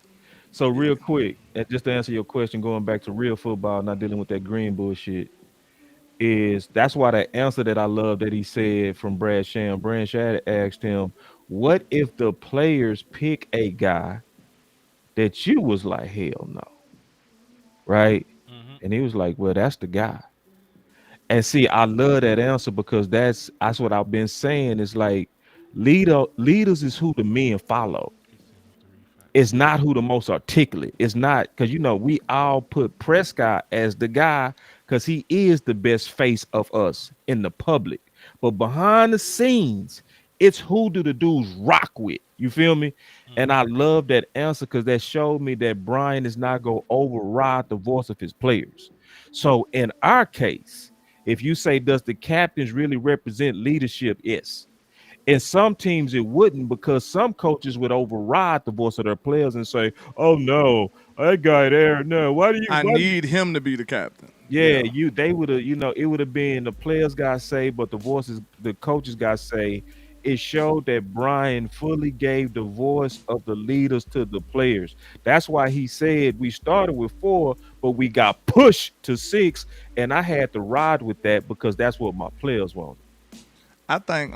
So real quick, and just to answer your question, going back to real football, not dealing with that green bullshit, that's why that answer that I love that he said from Brad Sham. Brad Sham asked him, what if the players pick a guy that you was like, hell no, right? And he was like, well, that's the guy. And see, I love that answer because that's what I've been saying. It's like leaders is who the men follow. It's not who the most articulate. It's not, because we all put Prescott as the guy because he is the best face of us in the public. But behind the scenes, it's who do the dudes rock with. You feel me? And I love that answer because that showed me that Brian is not going to override the voice of his players. So in our case, if you say, does the captains really represent leadership? Yes. In some teams, it wouldn't, because some coaches would override the voice of their players and say, oh, no, that guy there, no, I need him to be the captain. Yeah, they would have, it would have been the players got say, but the coaches got say. It showed that Brian fully gave the voice of the leaders to the players. That's why he said we started with 4, but we got pushed to 6, and I had to ride with that because that's what my players wanted. I think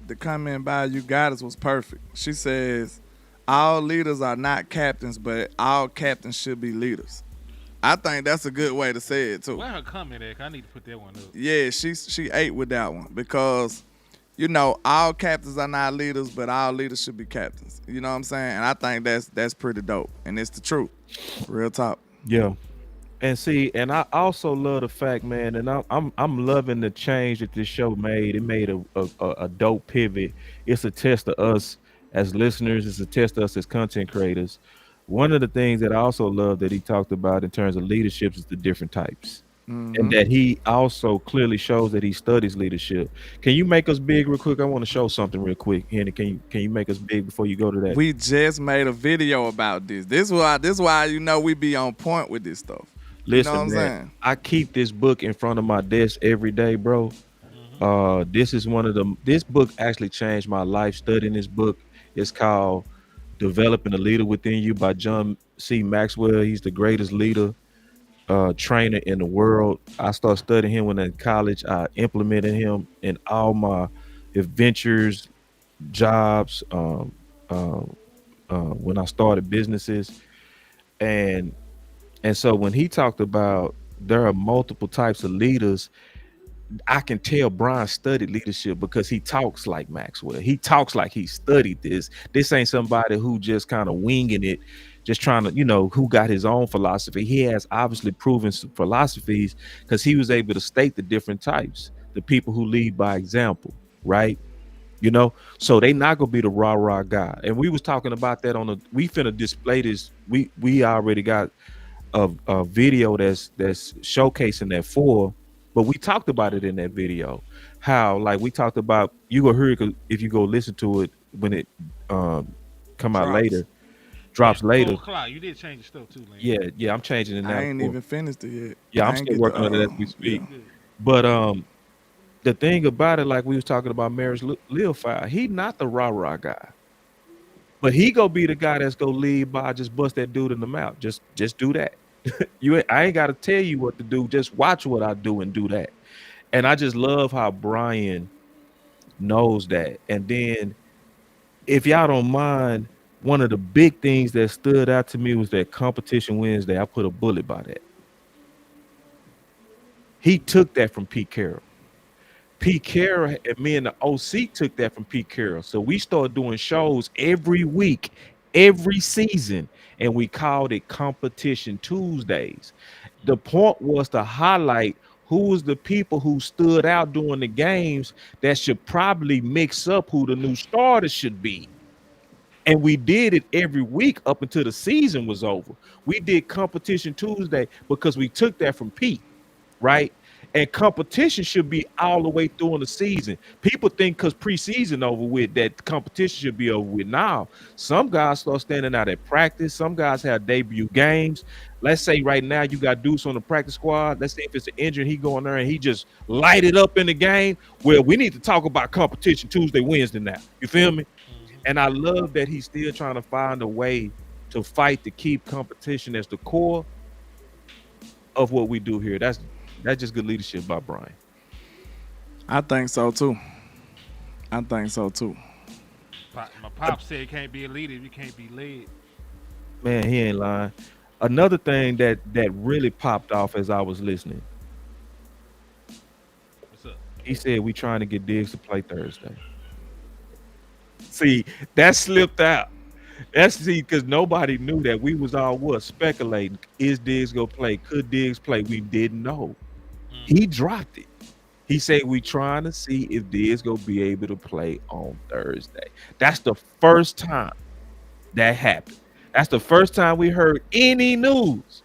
the comment by you guys was perfect. She says, all leaders are not captains, but all captains should be leaders. I think that's a good way to say it too. Where her comment at? I need to put that one up. Yeah, she ate with that one because all captains are not leaders, but all leaders should be captains. You know what I'm saying? And I think that's pretty dope, and it's the truth. Real talk. Yeah. And see, and I also love the fact, man, and I'm loving the change that this show made. It made a dope pivot. It's a test of us as listeners. It's a test of us as content creators. One of the things that I also love that he talked about in terms of leaderships is the different types. And Mm-hmm. that he also clearly shows that he studies leadership. Can you make us big real quick? I want to show something real quick. Henry, can you make us big before you go to that? We just made a video about this. This why we be on point with this stuff. You know what Listen, I'm man, saying? I keep this book in front of my desk every day, bro. This is one of them. This book actually changed my life. Studying this book is called Developing a Leader Within You by John C. Maxwell. He's the greatest leader trainer in the world. I started studying him when in college. I implemented him in all my adventures, jobs, when I started businesses, and so when he talked about there are multiple types of leaders, I can tell Brian studied leadership because he talks like Maxwell. He talks like he studied this. This ain't somebody who just kind of winging it, just trying to, who got his own philosophy. He has obviously proven some philosophies because he was able to state the different types, the people who lead by example, right? So they not gonna be the rah guy. And we was talking about that we finna display this. We already got a video that's showcasing that but we talked about it in that video. How like we talked about, you go hear it if you go listen to it when it come out later, drops later. 4 o'clock. You did change the stuff too, man. Yeah, I'm changing it now. I ain't even finished it yet. Yeah, I'm I ain't still get working on it as we speak. But the thing about it, like we was talking about marriage live fire, he not the rah guy. But he gonna be the guy that's gonna lead by just bust that dude in the mouth. Just do that. I ain't gotta tell you what to do. Just watch what I do and do that. And I just love how Brian knows that. And then if y'all don't mind, one of the big things that stood out to me was that Competition Wednesday. I put a bullet by that. He took that from Pete Carroll. Pete Carroll and me and the OC took that from Pete Carroll. So we started doing shows every week, every season, and we called it Competition Tuesdays. The point was to highlight who was the people who stood out during the games that should probably mix up who the new starters should be. And we did it every week up until the season was over. We did Competition Tuesday because we took that from Pete, right? And competition should be all the way through in the season. People think because preseason over with that competition should be over with. Now, some guys start standing out at practice. Some guys have debut games. Let's say right now you got Deuce on the practice squad. Let's say if it's an injury, he go in there and he just light it up in the game. Well, we need to talk about Competition Tuesday, Wednesday now. You feel me? And I love that he's still trying to find a way to fight to keep competition as the core of what we do here. That's just good leadership by Brian. I think so too. My pop said you can't be a leader if you can't be led. Man, he ain't lying. Another thing that really popped off as I was listening. What's up? He said we trying to get Diggs to play Thursday. See, that slipped out. That's because nobody knew that. We was all speculating. Is Diggs gonna play? Could Diggs play? We didn't know. He dropped it. He said we trying to see if Diggs gonna be able to play on Thursday. That's the first time that happened. That's the first time we heard any news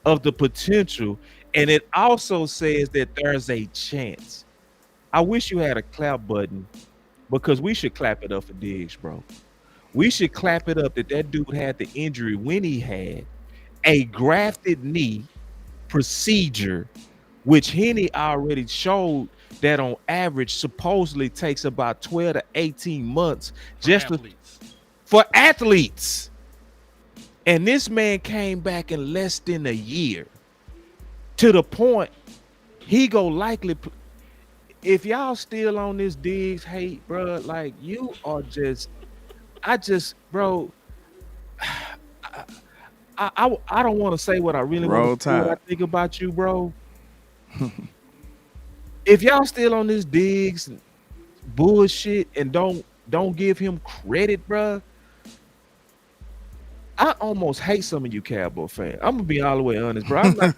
of the potential. And it also says that there's a chance. I wish you had a clap button because we should clap it up for Diggs, bro. We should clap it up that dude had the injury when he had a grafted knee procedure, which Henny already showed that on average supposedly takes about 12 to 18 months for athletes. And this man came back in less than a year to the point he go likely. If y'all still on this Diggs hate, bro, like you are just, bro, I don't want to say what I really want to say what I think about you, bro. If y'all still on this Diggs bullshit and don't give him credit, bro, I almost hate some of you Cowboy fans. I'm gonna be all the way honest, bro. I'm not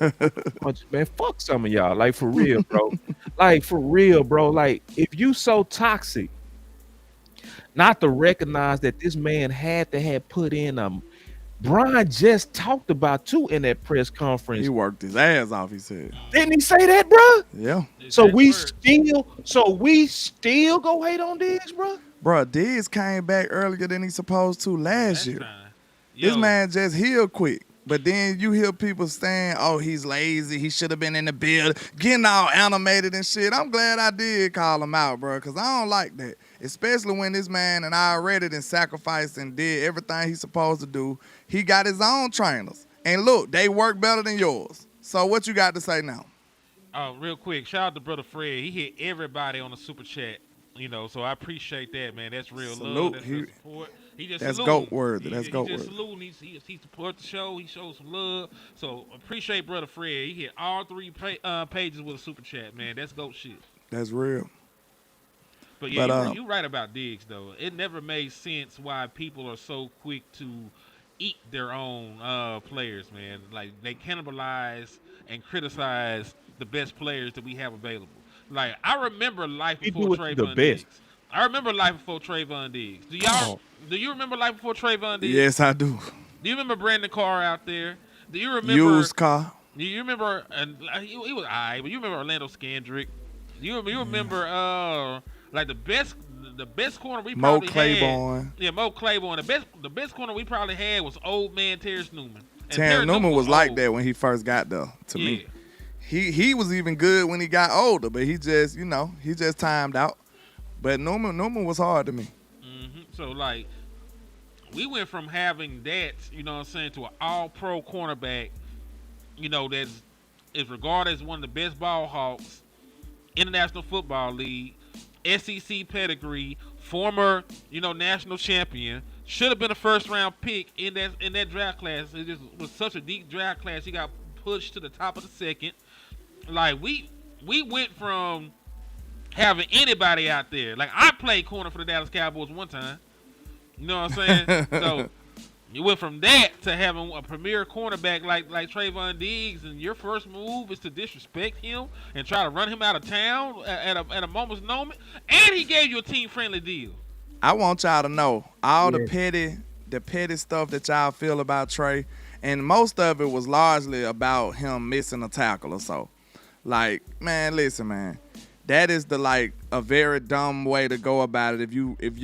man. Fuck some of y'all, like for real, bro. Like for real, bro. Like if you so toxic, not to recognize that this man had to have put in Brian just talked about too in that press conference. He worked his ass off, he said. Didn't he say that, bro? Yeah. So we still go hate on Diggs, bro? Bro, Diggs came back earlier than he supposed to last year. This man just healed quick. But then you hear people saying, oh, he's lazy. He should have been in the build, getting all animated and shit. I'm glad I did call him out, bro, because I don't like that. Especially when this man and I read it and sacrificed and did everything he's supposed to do. He got his own trainers. And look, they work better than yours. So what you got to say now? Real quick, shout out to Brother Fred. He hit everybody on the super chat. So I appreciate that, man. That's real love. That's real support. That's GOAT worthy. That's GOAT worthy. Saluting. He supports the show. He shows some love. So appreciate Brother Fred. He hit all 3 pages with a super chat, man. That's GOAT shit. That's real. But yeah, you're right about Diggs, though. It never made sense why people are so quick to eat their own players, man. Like, they cannibalize and criticize the best players that we have available. Like, I remember life before Trayvon Diggs. I remember life before Trayvon Diggs. Do you remember life before Trayvon Diggs? Yes, I do. Do you remember Brandon Carr out there? Do you remember used car? Do you remember? He was alright, but you remember Orlando Scandrick? You remember like the best corner we probably Claiborne. had. Yeah, Mo Claiborne. The best corner we probably had was old man Terrence Newman. Terrence Newman was like that when he first got there. To me, he was even good when he got older, but he just timed out. But Newman was hard to me. Mm-hmm. So, like, we went from having that, to an all-pro cornerback, that is regarded as one of the best ball hawks in the National Football League, SEC pedigree, former, national champion, should have been a first-round pick in that draft class. It just was such a deep draft class. He got pushed to the top of the second. Like, we went from having anybody out there. Like, I played corner for the Dallas Cowboys one time. You know what I'm saying? So you went from that to having a premier cornerback like Trayvon Diggs, and your first move is to disrespect him and try to run him out of town at a moment's notice. And he gave you a team-friendly deal. I want y'all to know all the petty stuff that y'all feel about Trey, and most of it was largely about him missing a tackle or so. Like, man, listen, man. That is a very dumb way to go about it. If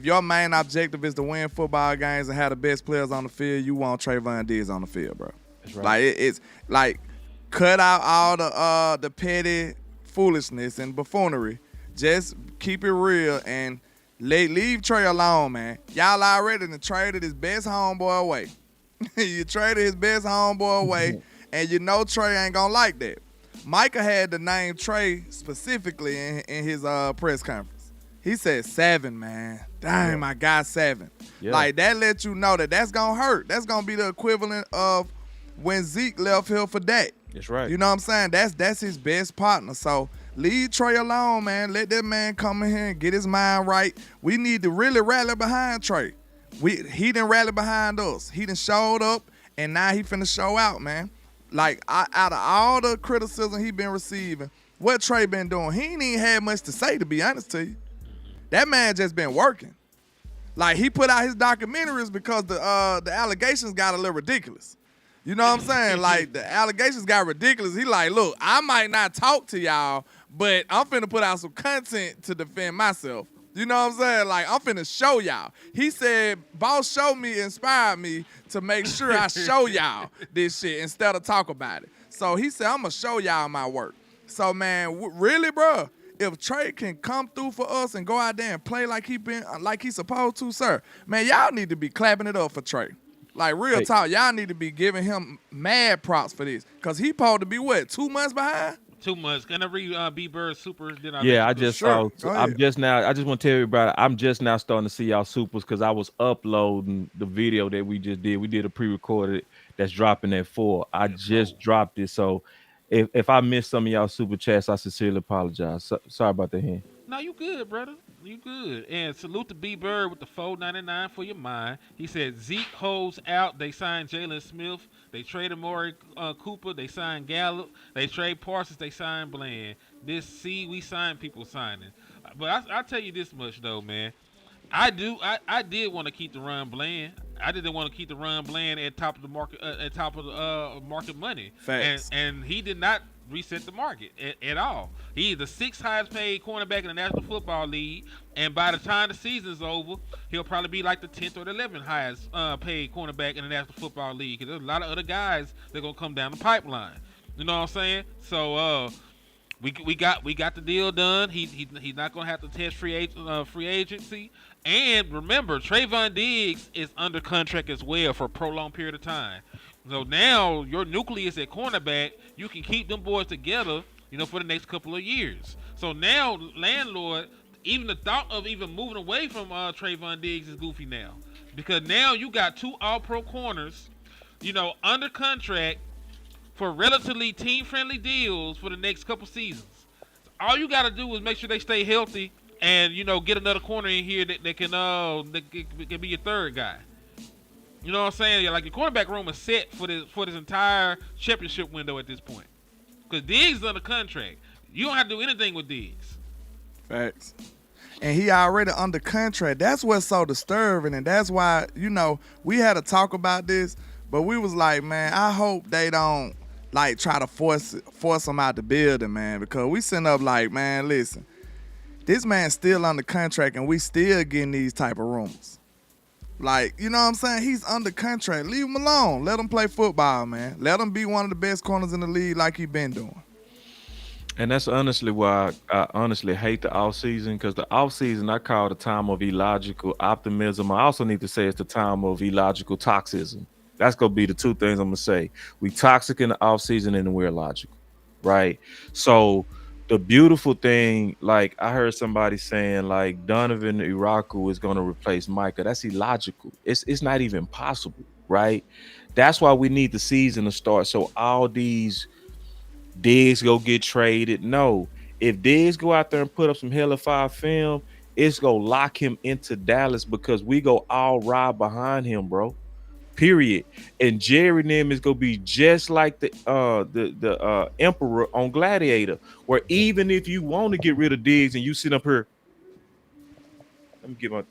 your main objective is to win football games and have the best players on the field, you want Trayvon Diggs on the field, bro. That's right. Like, it's like, cut out all the petty foolishness and buffoonery. Just keep it real and leave Trey alone, man. Y'all already traded his best homeboy away. You traded his best homeboy away, and Trey ain't gonna like that. Micah had the name Trey specifically in his press conference. He said 7, man. Dang, my God, 7. Yeah. Like, that lets you know that's going to hurt. That's going to be the equivalent of when Zeke left here for Dak. That's right. You know what I'm saying? That's his best partner. So leave Trey alone, man. Let that man come in here and get his mind right. We need to really rally behind Trey. He didn't rally behind us. He done showed up, and now he finna show out, man. Like, out of all the criticism he been receiving, what Trey been doing, he ain't even had much to say, to be honest to you. That man just been working. Like, he put out his documentaries because the allegations got a little ridiculous. You know what I'm saying? Like, the allegations got ridiculous. He like, look, I might not talk to y'all, but I'm finna put out some content to defend myself. You know what I'm saying? Like, I'm finna show y'all. He said, boss show me, inspired me to make sure I show y'all this shit instead of talk about it. So he said, I'm gonna show y'all my work. So, man, really, bro, if Trey can come through for us and go out there and play like he's supposed to, sir, man, y'all need to be clapping it up for Trey. Like, real talk, y'all need to be giving him mad props for this. Because he supposed to be, 2 months behind? 2 months. Can I read B-Bird Super? I just saw. I just want to tell everybody, I'm just now starting to see y'all supers because I was uploading the video that we just did. We did a pre-recorded that's dropping at 4. I just dropped it. So if I missed some of y'all super chats, I sincerely apologize. Sorry about that, Hen. No, you good, brother. You good. And salute to B-Bird with the $4.99 for your mind. He said Zeke holds out. They signed Jalen Smith. They traded Amari Cooper. They signed Gallup. They trade Parsons. They signed Bland. We signed people signing. But I'll tell you this much, though, man. I did want to keep DaRon Bland. I didn't want to keep DaRon Bland at top of the market, at top of the market money. Facts. And he did not reset the market at all. He's the 6th highest paid cornerback in the National Football League, and by the time the season's over, he'll probably be like the 10th or the 11th highest paid cornerback in the National Football League. Because there's a lot of other guys that are gonna come down the pipeline. You know what I'm saying? So we got the deal done. He's not gonna have to test free agency. And remember, Trayvon Diggs is under contract as well for a prolonged period of time. So now your nucleus at cornerback, you can keep them boys together, for the next couple of years. So now, landlord, even the thought of even moving away from Trayvon Diggs is goofy now, because now you got 2 All-Pro corners, under contract for relatively team-friendly deals for the next couple seasons. So all you got to do is make sure they stay healthy, and get another corner in here that can be your third guy. You know what I'm saying? Like, the cornerback room is set for this entire championship window at this point. Because Diggs is under contract. You don't have to do anything with Diggs. Facts. And he already under contract. That's what's so disturbing, and that's why, we had to talk about this, but we was like, man, I hope they don't try to force him out the building, man, because we sitting up like, man, listen, this man's still under contract and we still getting these type of rumors. Like, you know what I'm saying? He's under contract. Leave him alone. Let him play football, man. Let him be one of the best corners in the league like he been doing. And that's honestly why I honestly hate the offseason, because the offseason I call the time of illogical optimism. I also need to say it's the time of illogical toxism. That's going to be the 2 things I'm going to say. We toxic in the offseason and we're illogical, right? So the beautiful thing, like I heard somebody saying, like Donovan Iraku is going to replace Micah. That's illogical. It's not even possible, right? That's why we need the season to start. So all these Diggs go get traded. No, if Diggs go out there and put up some hella fire film, it's going to lock him into Dallas because we go all ride behind him, bro. Period. And Jerry Nim is gonna be just like the Emperor on Gladiator, where even if you want to get rid of Diggs and you sit up here, let me get my,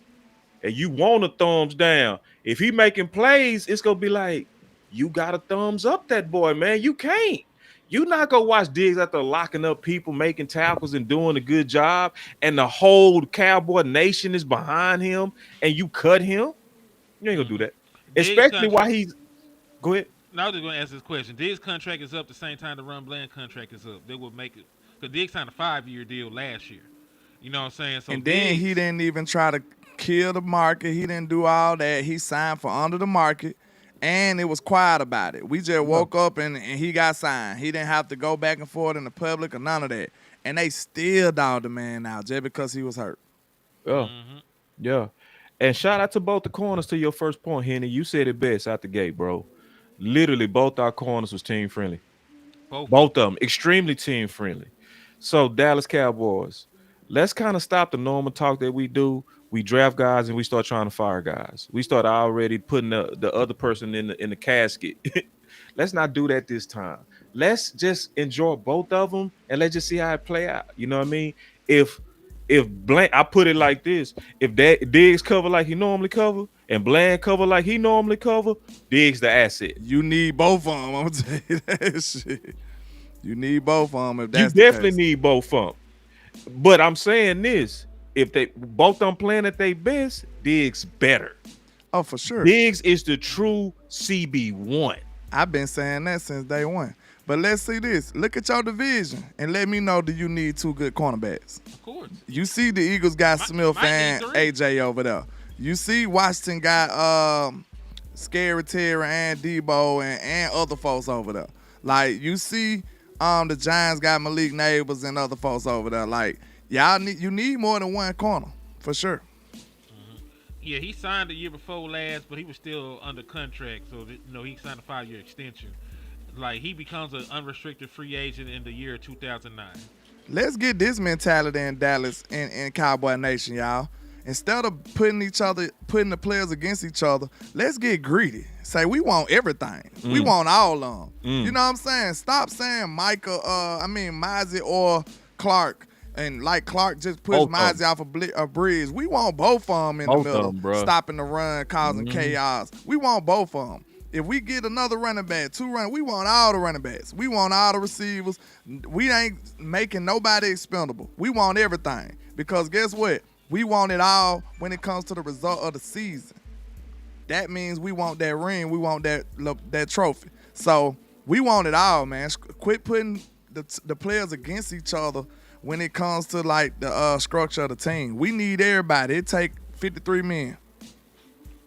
and you want a thumbs down. If he making plays, it's gonna be like, you got a thumbs up that boy, man. You can't. You not gonna watch Diggs after locking up people, making tackles, and doing a good job, and the whole Cowboy Nation is behind him, and you cut him. You ain't gonna do that. Especially why he's. Go ahead. No, I was just going to ask this question. Diggs' contract is up the same time the DaRon Bland contract is up. They will make it, because Diggs signed a 5-year deal last year. You know what I'm saying? So and then he didn't even try to kill the market. He didn't do all that. He signed for under the market, and it was quiet about it. We just woke up and he got signed. He didn't have to go back and forth in the public or none of that. And they still dogged the man out just because he was hurt. Yeah. Yeah. And shout out to both the corners to your first point, Henny. You said it best out the gate, bro. Literally, both our corners was team friendly. Both of them, extremely team friendly. So, Dallas Cowboys, let's kind of stop the normal talk that we do. We draft guys and we start trying to fire guys. We start already putting the other person in the casket. Let's not do that this time. Let's just enjoy both of them and let's just see how it play out. You know what I mean? If Bland, I put it like this: if that Diggs cover like he normally cover, and Bland cover like he normally cover, Diggs the asset. You need both of them. I'm gonna tell you that shit. You need both of them. If that's you definitely need both of them. But I'm saying this: if they both of them playing at their best, Diggs better. Oh, for sure. Diggs is the true CB1. I've been saying that since day one. But let's see this. Look at your division and let me know, do you need 2 good cornerbacks? Of course. You see the Eagles got Smith and AJ over there. You see Washington got Scary Terry and Debo and other folks over there. Like, you see the Giants got Malik Neighbors and other folks over there. Like, you need more than one corner, for sure. Yeah, he signed the year before last, but he was still under contract. So, he signed a 5-year extension. Like, he becomes an unrestricted free agent in the year 2009. Let's get this mentality in Dallas and Cowboy Nation, y'all. Instead of putting the players against each other, let's get greedy. Say we want everything. We want all of them. You know what I'm saying? Stop saying Micah, Mizey or Clark and like Clark just pushed Mozzie off a bridge. We want both of them in the middle, stopping the run, causing chaos. We want both of them. If we get another running back, we want all the running backs. We want all the receivers. We ain't making nobody expendable. We want everything. Because guess what? We want it all when it comes to the result of the season. That means we want that ring. We want that trophy. So we want it all, man. Quit putting the players against each other when it comes to like the structure of the team. We need everybody. It take 53 men.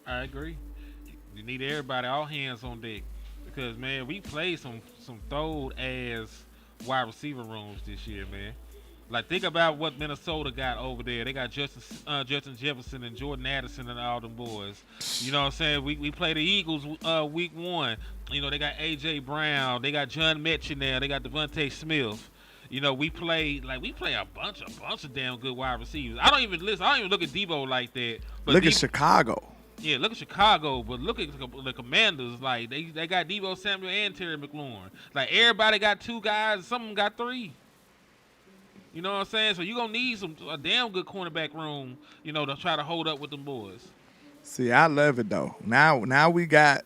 I agree. You need everybody, all hands on deck, because man, we played some throwed ass wide receiver rooms this year, man. Like, think about what Minnesota got over there. They got Justin Jefferson and Jordan Addison and all them boys. You know what I'm saying? We play the Eagles week 1. You know, they got A.J. Brown. They got John Metchie now. They got Devontae Smith. You know, we play a bunch of damn good wide receivers. I don't even look at Debo like that. But look at Chicago. Yeah, look at Chicago, but look at the Commanders. Like, they got Debo Samuel and Terry McLaurin. Like, everybody got 2 guys. Some of them got 3. You know what I'm saying? So you're going to need a damn good cornerback room, you know, to try to hold up with them boys. See, I love it, though. Now we got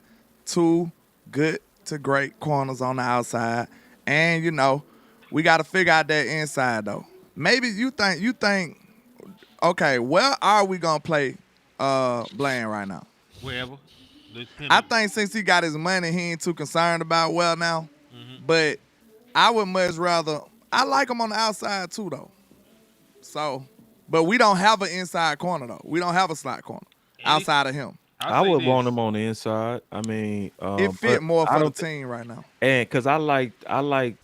2 good to great corners on the outside. And, you know, we got to figure out that inside, though. Maybe you think, okay, where are we going to play Bland right now? Wherever. I think since he got his money, he ain't too concerned about well now. Mm-hmm. But I would much rather – I like him on the outside too, though. So, but we don't have an inside corner, though. We don't have a slot corner outside of him. I would want him on the inside. I mean, it fit more for the team right now. And because I like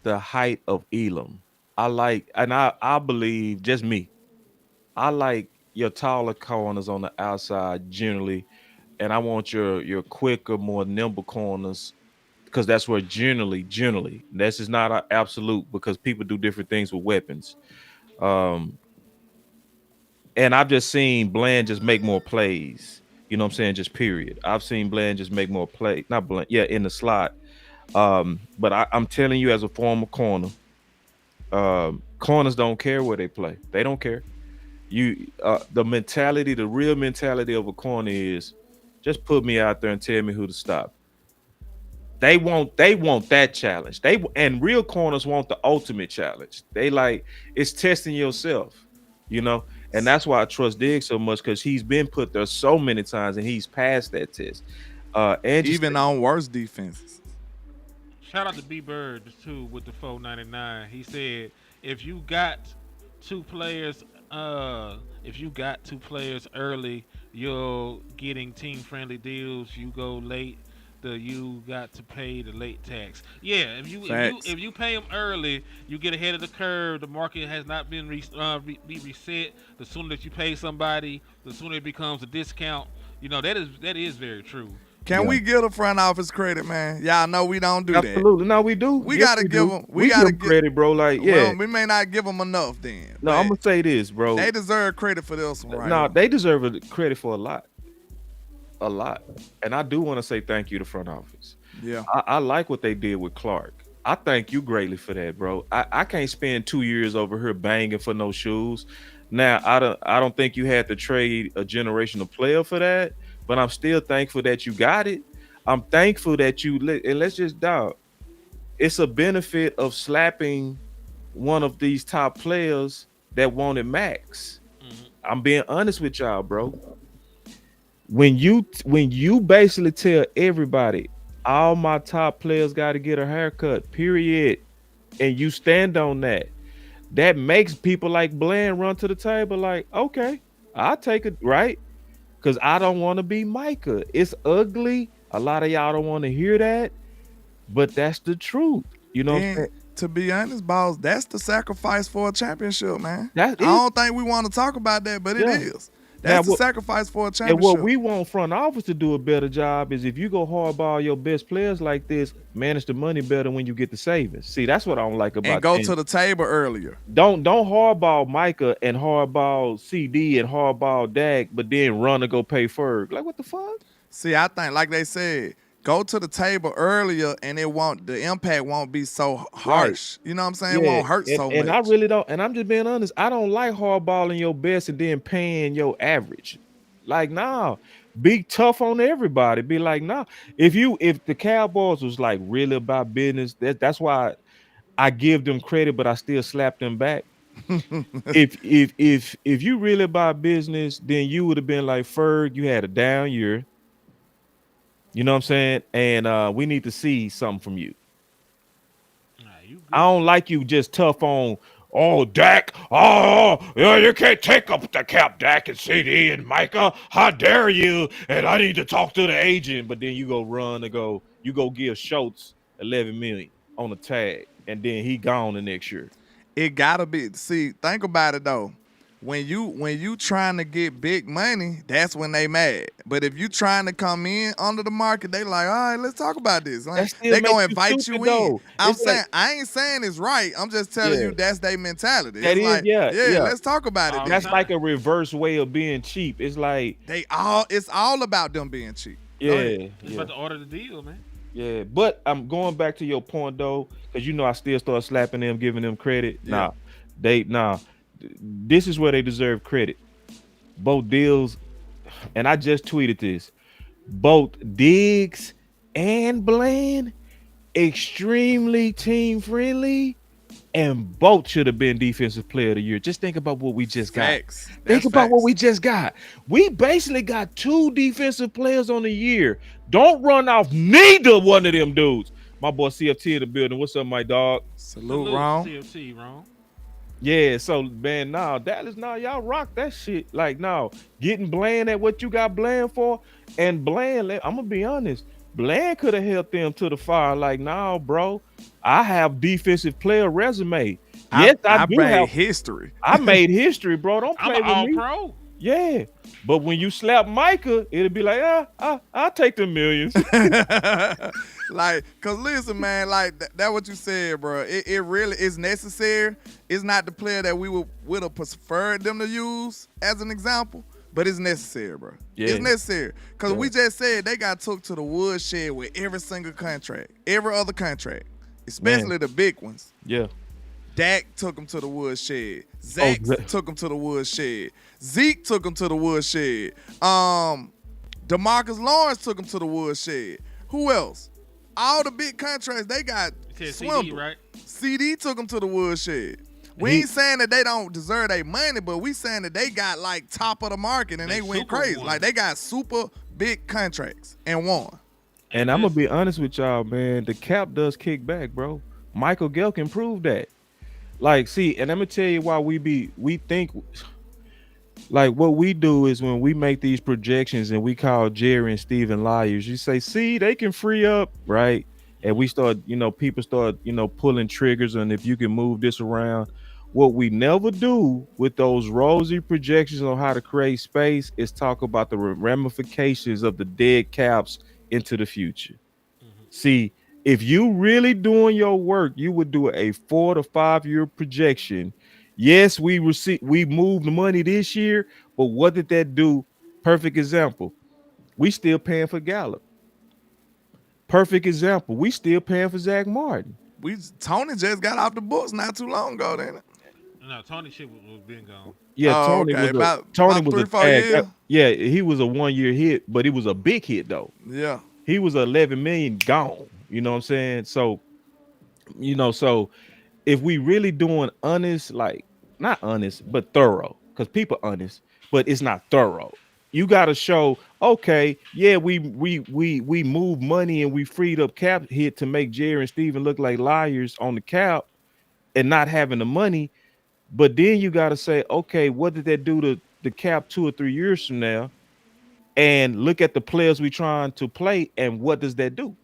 the height of Elam. I believe, just me, I like your taller corners on the outside generally, and I want your quicker, more nimble corners, because that's where generally, this is not an absolute, because people do different things with weapons. And I've just seen Bland just make more plays. You know what I'm saying? Just period. I've seen Bland just make more plays. Not Bland, yeah, in the slot. But I'm telling you, as a former corner, corners don't care where they play. They don't care. The real mentality of a corner is just put me out there and tell me who to stop. They want that challenge. And real corners want the ultimate challenge. They like, it's testing yourself, you know. And that's why I trust Diggs so much, because he's been put there so many times and he's passed that test. And even on worse defenses. Shout out to B Bird too with the 499. He said if you got 2 players early, you're getting team friendly deals. You go late, you got to pay the late tax. Yeah, if you pay them early, you get ahead of the curve. The market has not been reset. The sooner that you pay somebody, the sooner it becomes a discount. You know, that is very true. Can we give the front office credit, man? Y'all know we don't do that. Absolutely, no, we do. We gotta give them. We gotta give credit, bro. Like, yeah, well, we may not give them enough. Then no, I'm gonna say this, bro. They deserve credit for this one, right? No, they deserve credit for a lot. And I do want to say thank you to front office. Yeah, I like what they did with Clark. I thank you greatly for that, bro. I can't spend 2 years over here banging for no shoes. Now, I don't think you had to trade a generational player for that, but I'm still thankful that you got it. I'm thankful that and let's just doubt. It's a benefit of slapping one of these top players that wanted max. Mm-hmm. I'm being honest with y'all, bro. When you basically tell everybody, all my top players got to get a haircut, period, and you stand on that, that makes people like Bland run to the table like, okay, I'll take it, right? Because I don't want to be Micah. It's ugly. A lot of y'all don't want to hear that, but that's the truth. You know what I'm saying? To be honest, boss, that's the sacrifice for a championship, man. I don't think we want to talk about that, but it is. That's the sacrifice for a championship. And what we want front office to do a better job is, if you go hardball your best players like this, manage the money better when you get the savings. See, that's what I don't like about it. And go to the table earlier. Don't hardball Micah and hardball CD and hardball Dak, but then run to go pay Ferg. Like, what the fuck? See, I think, like they said, go to the table earlier, and the impact won't be so Right. harsh. You know what I'm saying? It Yeah, won't hurt so and I much. really don't. And I'm just being honest. I don't like hardballing your best and then paying your average. Like, nah, be tough on everybody. Be like, nah. If the Cowboys was like really about business, that's why I give them credit, but I still slap them back. If you really about business, then you would have been like, Ferg, you had a down year. You know what I'm saying? And we need to see something from you. I don't like you just tough on, oh, Dak. Oh, yeah, you can't take up the cap, Dak and CD and Micah. How dare you? And I need to talk to the agent. But then you go give Schultz 11 million on a tag, and then he gone the next year. It gotta be. See, think about it though. When you trying to get big money, that's when they mad. But if you trying to come in under the market, they like, all right, let's talk about this. Like, they gonna invite you in. Though. I'm saying, I ain't saying it's right. I'm just telling you that's their mentality. That it's is, like, yeah. Let's talk about it. That's like a reverse way of being cheap. It's like it's all about them being cheap. Yeah, it's about to order the deal, man. Yeah, but I'm going back to your point though, because I still start slapping them, giving them credit. Yeah. This is where they deserve credit. Both deals, and I just tweeted this. Both Diggs and Bland, extremely team friendly, and both should have been defensive player of the year. Just think about what we just got. Think about what we just got. We basically got 2 defensive players on the year. Don't run off neither one of them dudes. My boy CFT in the building. What's up, my dog? Salute, Ron. CFT, Ron. Yeah, so man, Dallas, y'all rock that shit. Like, getting Bland at what you got Bland for, and Bland, I'm gonna be honest, Bland could have helped them to the fire. Like, bro, I have defensive player resume. Yes, I do have history. I made history, bro. Don't play I'm with me. All-Pro. Yeah, but when you slap Micah, it'll be like, I'll take the millions. Like, cause listen, man, like that what you said, bro. It really is necessary. It's not the player that we would have preferred them to use as an example, but it's necessary, bro. Yeah. It's necessary. Cause we just said they got took to the woodshed with every single contract, every other contract, especially the big ones. Yeah. Dak took him to the woodshed. Zach took him to the woodshed. Zeke took him to the woodshed. DeMarcus Lawrence took him to the woodshed. Who else? All the big contracts they got swindled. CD, right? CD took them to the woodshed. We ain't saying that they don't deserve their money, but we saying that they got like top of the market and they went crazy. Won. Like they got super big contracts and won. And I'm gonna be honest with y'all, man. The cap does kick back, bro. Michael Gelkin proved that. Like, see, and I'm gonna tell you why we think like what we do is when we make these projections and we call Jerry and Steven liars, you say, see, they can free up, right? And we start, people start, pulling triggers, and if you can move this around. What we never do with those rosy projections on how to create space is talk about the ramifications of the dead caps into the future. See, if you really doing your work, you would do a 4 to 5 year projection. Yes, we moved the money this year, but what did that do? Perfect example. We still paying for Gallup. Perfect example. We still paying for Zach Martin. Tony just got off the books not too long ago, didn't it? No, Tony shit was been gone. Yeah, Tony was about a 3-4 years. Yeah, he was a 1 year hit, but it was a big hit though. Yeah. He was 11 million gone. You know what I'm saying? So, so if we really doing honest, like not honest, but thorough, because people honest, but it's not thorough. You got to show, okay, yeah, we moved money and we freed up cap hit to make Jerry and Steven look like liars on the cap and not having the money. But then you got to say, okay, what did that do to the cap 2 or 3 years from now? And look at the players we trying to play, and what does that do?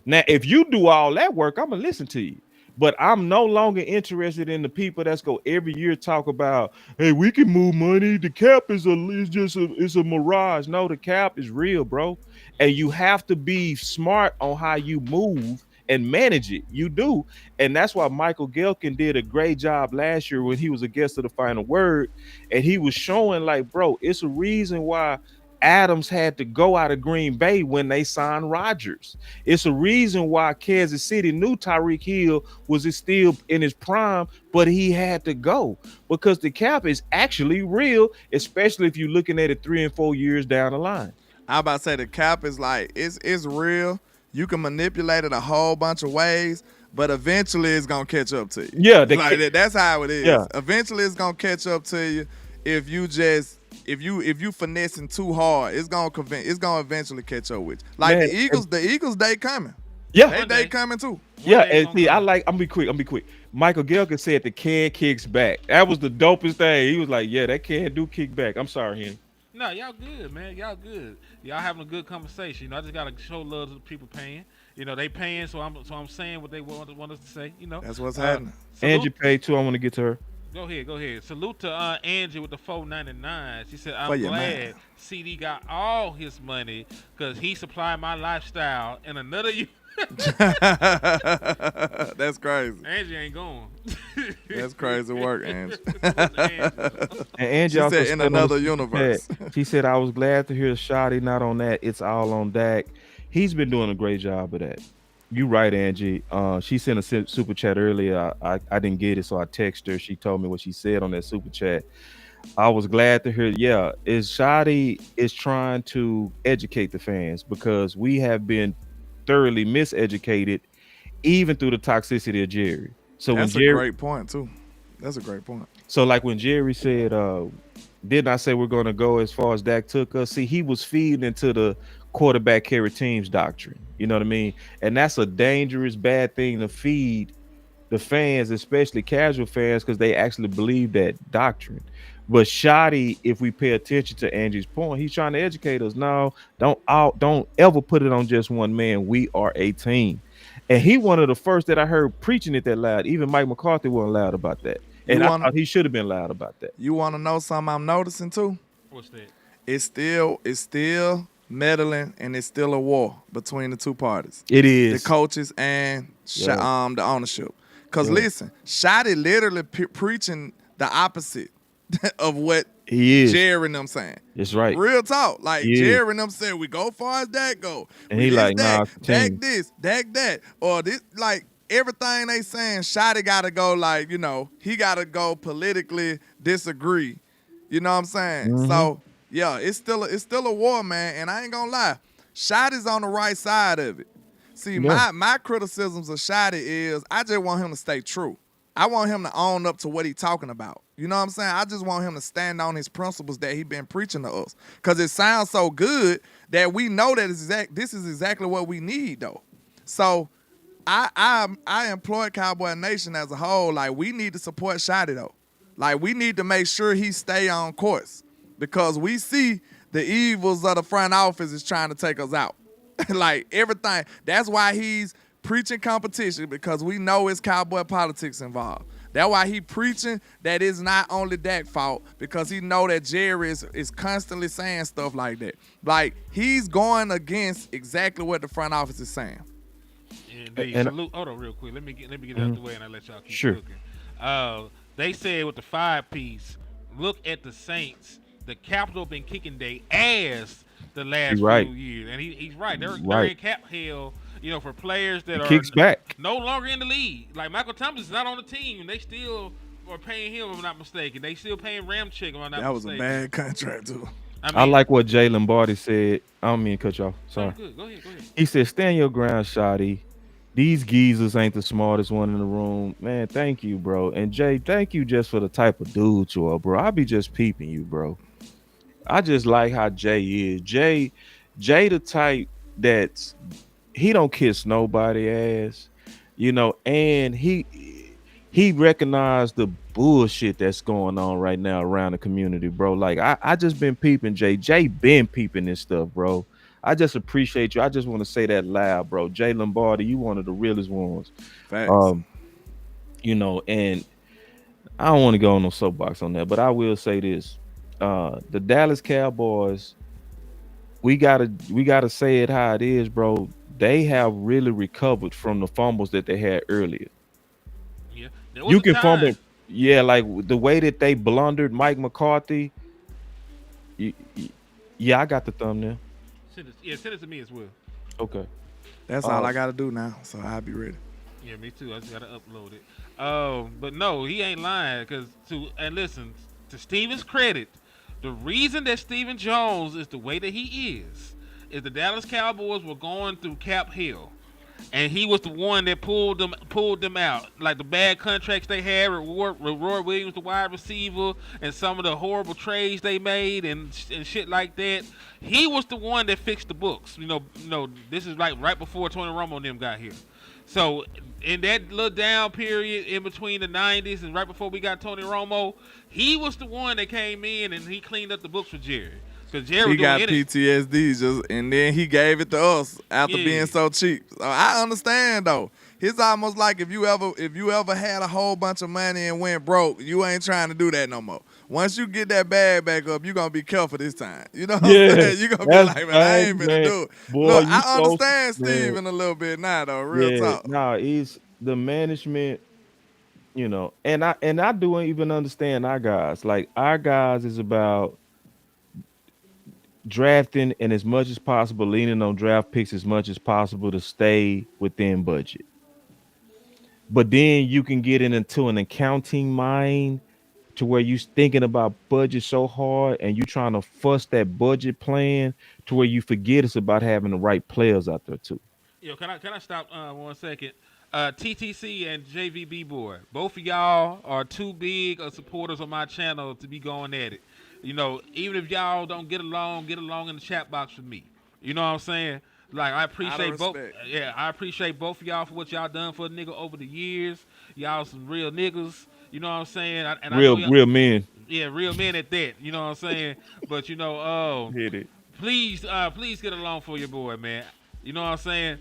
Now, if you do all that work, I'm gonna listen to you. But I'm no longer interested in the people that's go every year talk about, hey, we can move money. The cap is a mirage. No, the cap is real, bro. And you have to be smart on how you move and manage it. You do. And that's why Michael Gelkin did a great job last year when he was a guest of the Final Word. And he was showing like, bro, it's a reason why Adams had to go out of Green Bay when they signed Rodgers. It's a reason why Kansas City knew Tyreek Hill was still in his prime, but he had to go because the cap is actually real, especially if you're looking at it 3 and 4 years down the line. I about to say the cap is like it's real. You can manipulate it a whole bunch of ways, but eventually it's gonna catch up to you. Yeah, that's how it is. Yeah. Eventually it's gonna catch up to you if you finessing too hard. It's gonna eventually catch up with you. Like Man, the Eagles day coming. Yeah, they coming too. Yeah, and see, I'm gonna be quick. Michael Gelkin said the can kicks back. That was the dopest thing. He was like, "Yeah, that can do kick back." I'm sorry, Henry. No, y'all good, man. Y'all good. Y'all having a good conversation. You know, I just gotta show love to the people paying. You know, they paying, so I'm saying what they want us to say. You know, that's what's happening. Angie paid too. I want to get to her. Go ahead. Salute to Angie with the $4.99. She said, "I'm glad man. CD got all his money because he supplied my lifestyle in another year." That's crazy. Angie ain't going. That's crazy work, Angie. And Angie she also said in another universe. She said, "I was glad to hear Shotty not on that. It's all on Dak. He's been doing a great job of that." You right, Angie. She sent a super chat earlier. I didn't get it, so I texted her. She told me what she said on that super chat. I was glad to hear. Yeah, Shotty is trying to educate the fans because we have been thoroughly miseducated, even through the toxicity of Jerry. So that's when Jerry, a great point too. That's a great point. So like when Jerry said, didn't I say we're going to go as far as Dak took us? See, he was feeding into the quarterback carry teams doctrine. You know what I mean? And that's a dangerous, bad thing to feed the fans, especially casual fans, because they actually believe that doctrine. But Shotty, if we pay attention to Angie's point, he's trying to educate us. No, don't ever put it on just one man. We are a team. And he one of the first that I heard preaching it that loud. Even Mike McCarthy wasn't loud about that. And I thought he should have been loud about that. You want to know something I'm noticing too? What's that? It's still meddling, and it's still a war between the two parties. It is. The coaches and the ownership. Because listen, Shotty literally preaching the opposite of what he is. Jerry and them saying. It's right. Real talk. Like Jerry and them said, we go far as that go. And he like, nah, Dak this, Dak that. Or this, like everything they saying, Shotty gotta go, like, you know, he gotta go politically disagree. You know what I'm saying? Mm-hmm. So yeah, it's still a war, man. And I ain't gonna lie, Shotty's on the right side of it. See, my criticisms of Shotty is I just want him to stay true. I want him to own up to what he's talking about. You know what I'm saying? I just want him to stand on his principles that he been preaching to us. Because it sounds so good that we know that this is exactly what we need, though. So I employ Cowboy Nation as a whole. Like, we need to support Shotty, though. Like, we need to make sure he stay on course. Because we see the evils of the front office is trying to take us out. Like, everything. That's why he's preaching competition, because we know it's cowboy politics involved. That's why he preaching that it's not only Dak's fault, because he know that Jerry is constantly saying stuff like that. Like, he's going against exactly what the front office is saying. Indeed. Salute. Hold on real quick. Let me get it out the way and I'll let y'all keep cooking. They said with the 5-piece, look at the Saints. The Capitol been kicking their ass the last few years. And he's right. They're in cap hell, you know, for players that kicks back. No longer in the league. Like Michael Thomas is not on the team. They still are paying him, if I'm not mistaken. They still paying Ramchick, if I'm not mistaken. That was a bad contract, too. I like what Jay Lombardi said. I don't mean to cut you off. Sorry. Go ahead. He said, stand your ground, Shotty. These geezers ain't the smartest one in the room. Man, thank you, bro. And Jay, thank you just for the type of dude you are, bro. I be just peeping you, bro. I just like how Jay is. Jay the type that's, he don't kiss nobody ass, you know, and he recognized the bullshit that's going on right now around the community, bro. Like, I just been peeping Jay. Jay been peeping this stuff, bro. I just appreciate you. I just want to say that loud, bro. Jay Lombardi, you one of the realest ones. Facts. You know, and I don't want to go on no soapbox on that, but I will say this. The Dallas Cowboys, we gotta say it how it is, bro. They have really recovered from the fumbles that they had earlier. Yeah, you can fumble. Yeah, like the way that they blundered Mike McCarthy. Yeah, I got the thumbnail. Send it to me as well. Okay. That's all I gotta do now, so I'll be ready. Yeah, me too. I just gotta upload it. But no, he ain't lying. And listen, to Steven's credit, the reason that Steven Jones is the way that he is the Dallas Cowboys were going through cap hell, and he was the one that pulled them out. Like the bad contracts they had with Roy Williams, the wide receiver, and some of the horrible trades they made and shit like that. He was the one that fixed the books. This is like right before Tony Romo and them got here. So in that little down period in between the 90s and right before we got Tony Romo, he was the one that came in and he cleaned up the books for Jerry. Because Jerry he got PTSD and then he gave it to us after being so cheap. So I understand though. It's almost like if you ever had a whole bunch of money and went broke, you ain't trying to do that no more. Once you get that bag back up, you're going to be careful this time. You know what I'm saying? You're going to be like, man, I ain't finna do it. Boy, look, I understand Steven a little bit now, though. Real talk. Nah, he's the management, and I do even understand our guys. Like, our guys is about drafting and as much as possible, leaning on draft picks as much as possible to stay within budget. But then you can get into an accounting mind to where you thinking about budget so hard and you trying to fuss that budget plan to where you forget it's about having the right players out there too. Yo, can I stop 1 second? TTC and JVB boy, both of y'all are too big of supporters of my channel to be going at it. Even if y'all don't get along in the chat box with me. You know what I'm saying? Like, I appreciate both. Yeah, I appreciate both of y'all for what y'all done for a nigga over the years. Y'all some real niggas. You know what I'm saying? Real men. Yeah, real men at that. You know what I'm saying? But hit it. Please get along for your boy, man. You know what I'm saying?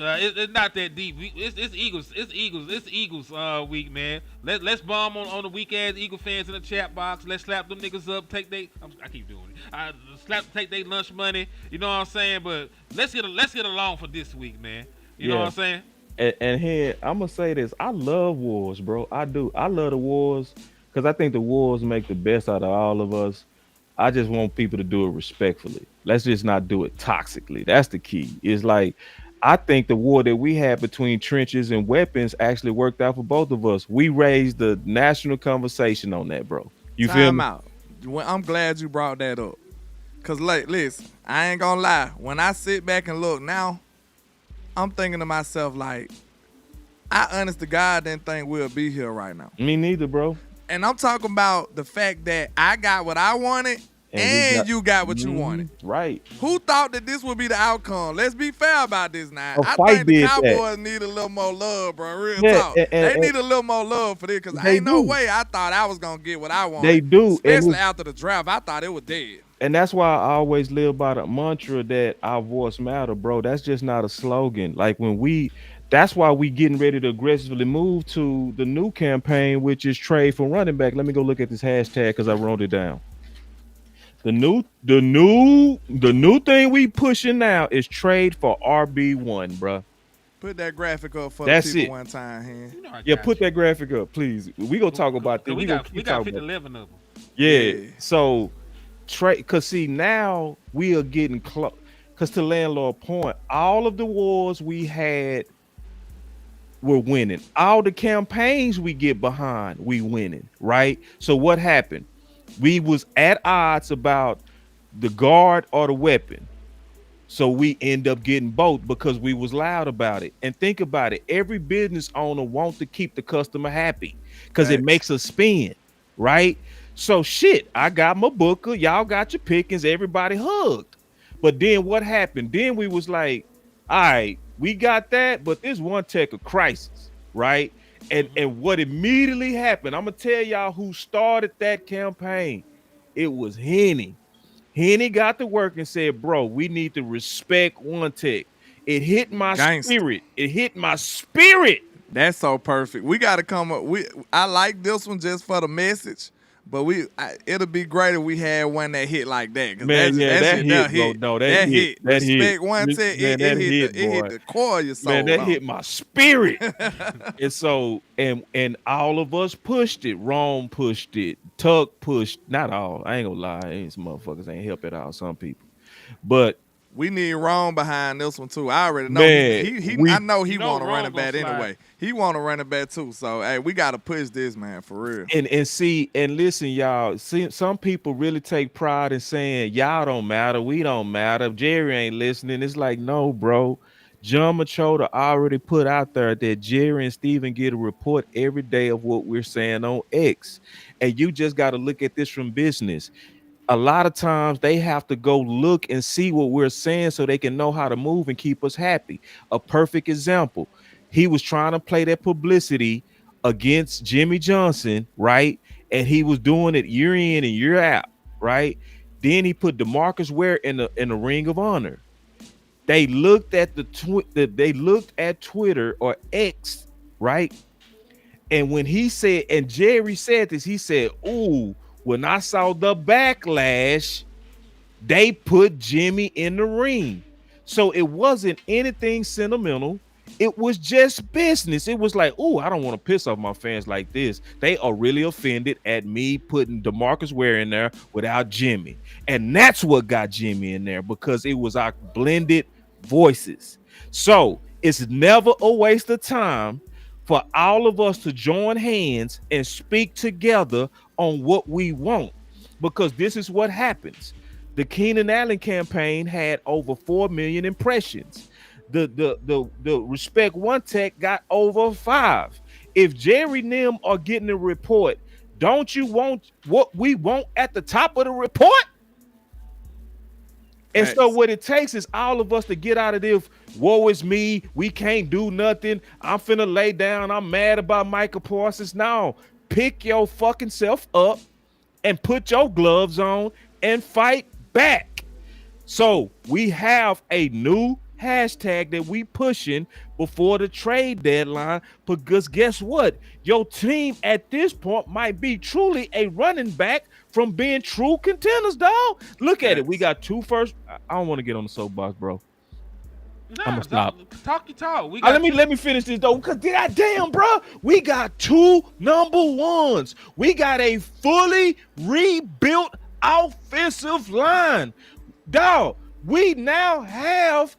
It's not that deep. It's Eagles. It's Eagles week, man. Let's bomb on the weak ass Eagle fans in the chat box. Let's slap them niggas up. I keep doing it. Take their lunch money. You know what I'm saying? But let's get along for this week, man. You know what I'm saying? And here I'm gonna say this: I love wars, bro. I do. I love the wars because I think the wars make the best out of all of us. I just want people to do it respectfully. Let's just not do it toxically. That's the key. It's like I think the war that we had between trenches and weapons actually worked out for both of us. We raised the national conversation on that, bro. You feel me? Out. I'm glad you brought that up. Cause listen, I ain't gonna lie. When I sit back and look now, I'm thinking to myself like, I honest to God didn't think we'll be here right now. Me neither, bro. And I'm talking about the fact that I got what I wanted and you got what you wanted. Right. Who thought that this would be the outcome? Let's be fair about this now. I think the Cowboys need a little more love, bro. Real talk. They need a little more love for this because ain't no way I thought I was going to get what I wanted. They do. Especially after the draft. I thought it was dead. And that's why I always live by the mantra that our voice matter, bro. That's just not a slogan. Like that's why we getting ready to aggressively move to the new campaign, which is trade for running back. Let me go look at this hashtag because I wrote it down. The new thing we pushing now is trade for RB1, bro. Put that graphic up for the people one time, here. Put that graphic up, please. We gonna talk about this. We got 11 of them. Yeah. So trade, cause see now we are getting close. Cause to landlord point, all of the wars we had, we're winning. All the campaigns we get behind, we winning. Right. So what happened? We was at odds about the guard or the weapon. So we end up getting both because we was loud about it. And think about it. Every business owner wants to keep the customer happy because it makes a spin, right? So shit, I got my booker. Y'all got your pickings. Everybody hugged. But then what happened? Then we was like, all right, we got that, but this one tech a crisis, right? And what immediately happened, I'm going to tell y'all who started that campaign. It was Henny. Henny got to work and said, bro, we need to respect one tech. It hit my spirit. It hit my spirit. That's so perfect. We got to come up. I like this one just for the message, But it'll be great if we had one that hit like that. Man, that hit, bro. No, that hit. That Respect hit. one tech. Man, It hit the core of your soul. Man, that hit my spirit. And so, and all of us pushed it. Rome pushed it. Tuck pushed. Not all. I ain't gonna lie. Some motherfuckers ain't help at all. Some people, but we need Rome behind this one too. I already know. Man, I know he want to run it back anyway. He want to run it back too. So hey, we got to push this, man, for real. And listen, y'all. See, some people really take pride in saying y'all don't matter. We don't matter. Jerry ain't listening. It's like, no, bro. John Machota already put out there that Jerry and Steven get a report every day of what we're saying on X. And you just got to look at this from business. A lot of times they have to go look and see what we're saying so they can know how to move and keep us happy. A perfect example. He was trying to play that publicity against Jimmy Johnson, right? And he was doing it year in and year out, right? Then he put DeMarcus Ware in the Ring of Honor. They looked at they looked at Twitter or X, right? And when he said, and Jerry said this, he said, "Ooh, when I saw the backlash, they put Jimmy in the ring." So it wasn't anything sentimental. It was just business. It was like, "Oh, I don't want to piss off my fans like this. They are really offended at me putting DeMarcus Ware in there without Jimmy." And that's what got Jimmy in there, because it was our blended voices. So it's never a waste of time for all of us to join hands and speak together on what we want, because this is what happens. The Keenan Allen campaign had over 4 million impressions. The Respect One Tech got over 5. If Jerry and them are getting a report, don't you want what we want at the top of the report? And so what it takes is all of us to get out of this, woe is me, we can't do nothing, I'm finna lay down, I'm mad about Michael Parsons. No, pick your fucking self up and put your gloves on and fight back. So we have a new hashtag that we pushing before the trade deadline, because guess what? Your team at this point might be truly a running back from being true contenders, dog. Look at it. We got 2 first. I don't want to get on the soapbox, bro. I'm gonna stop. Talk your talk. Let me finish this though, because goddamn, bro, we got 2 number ones. We got a fully rebuilt offensive line, dog. We now have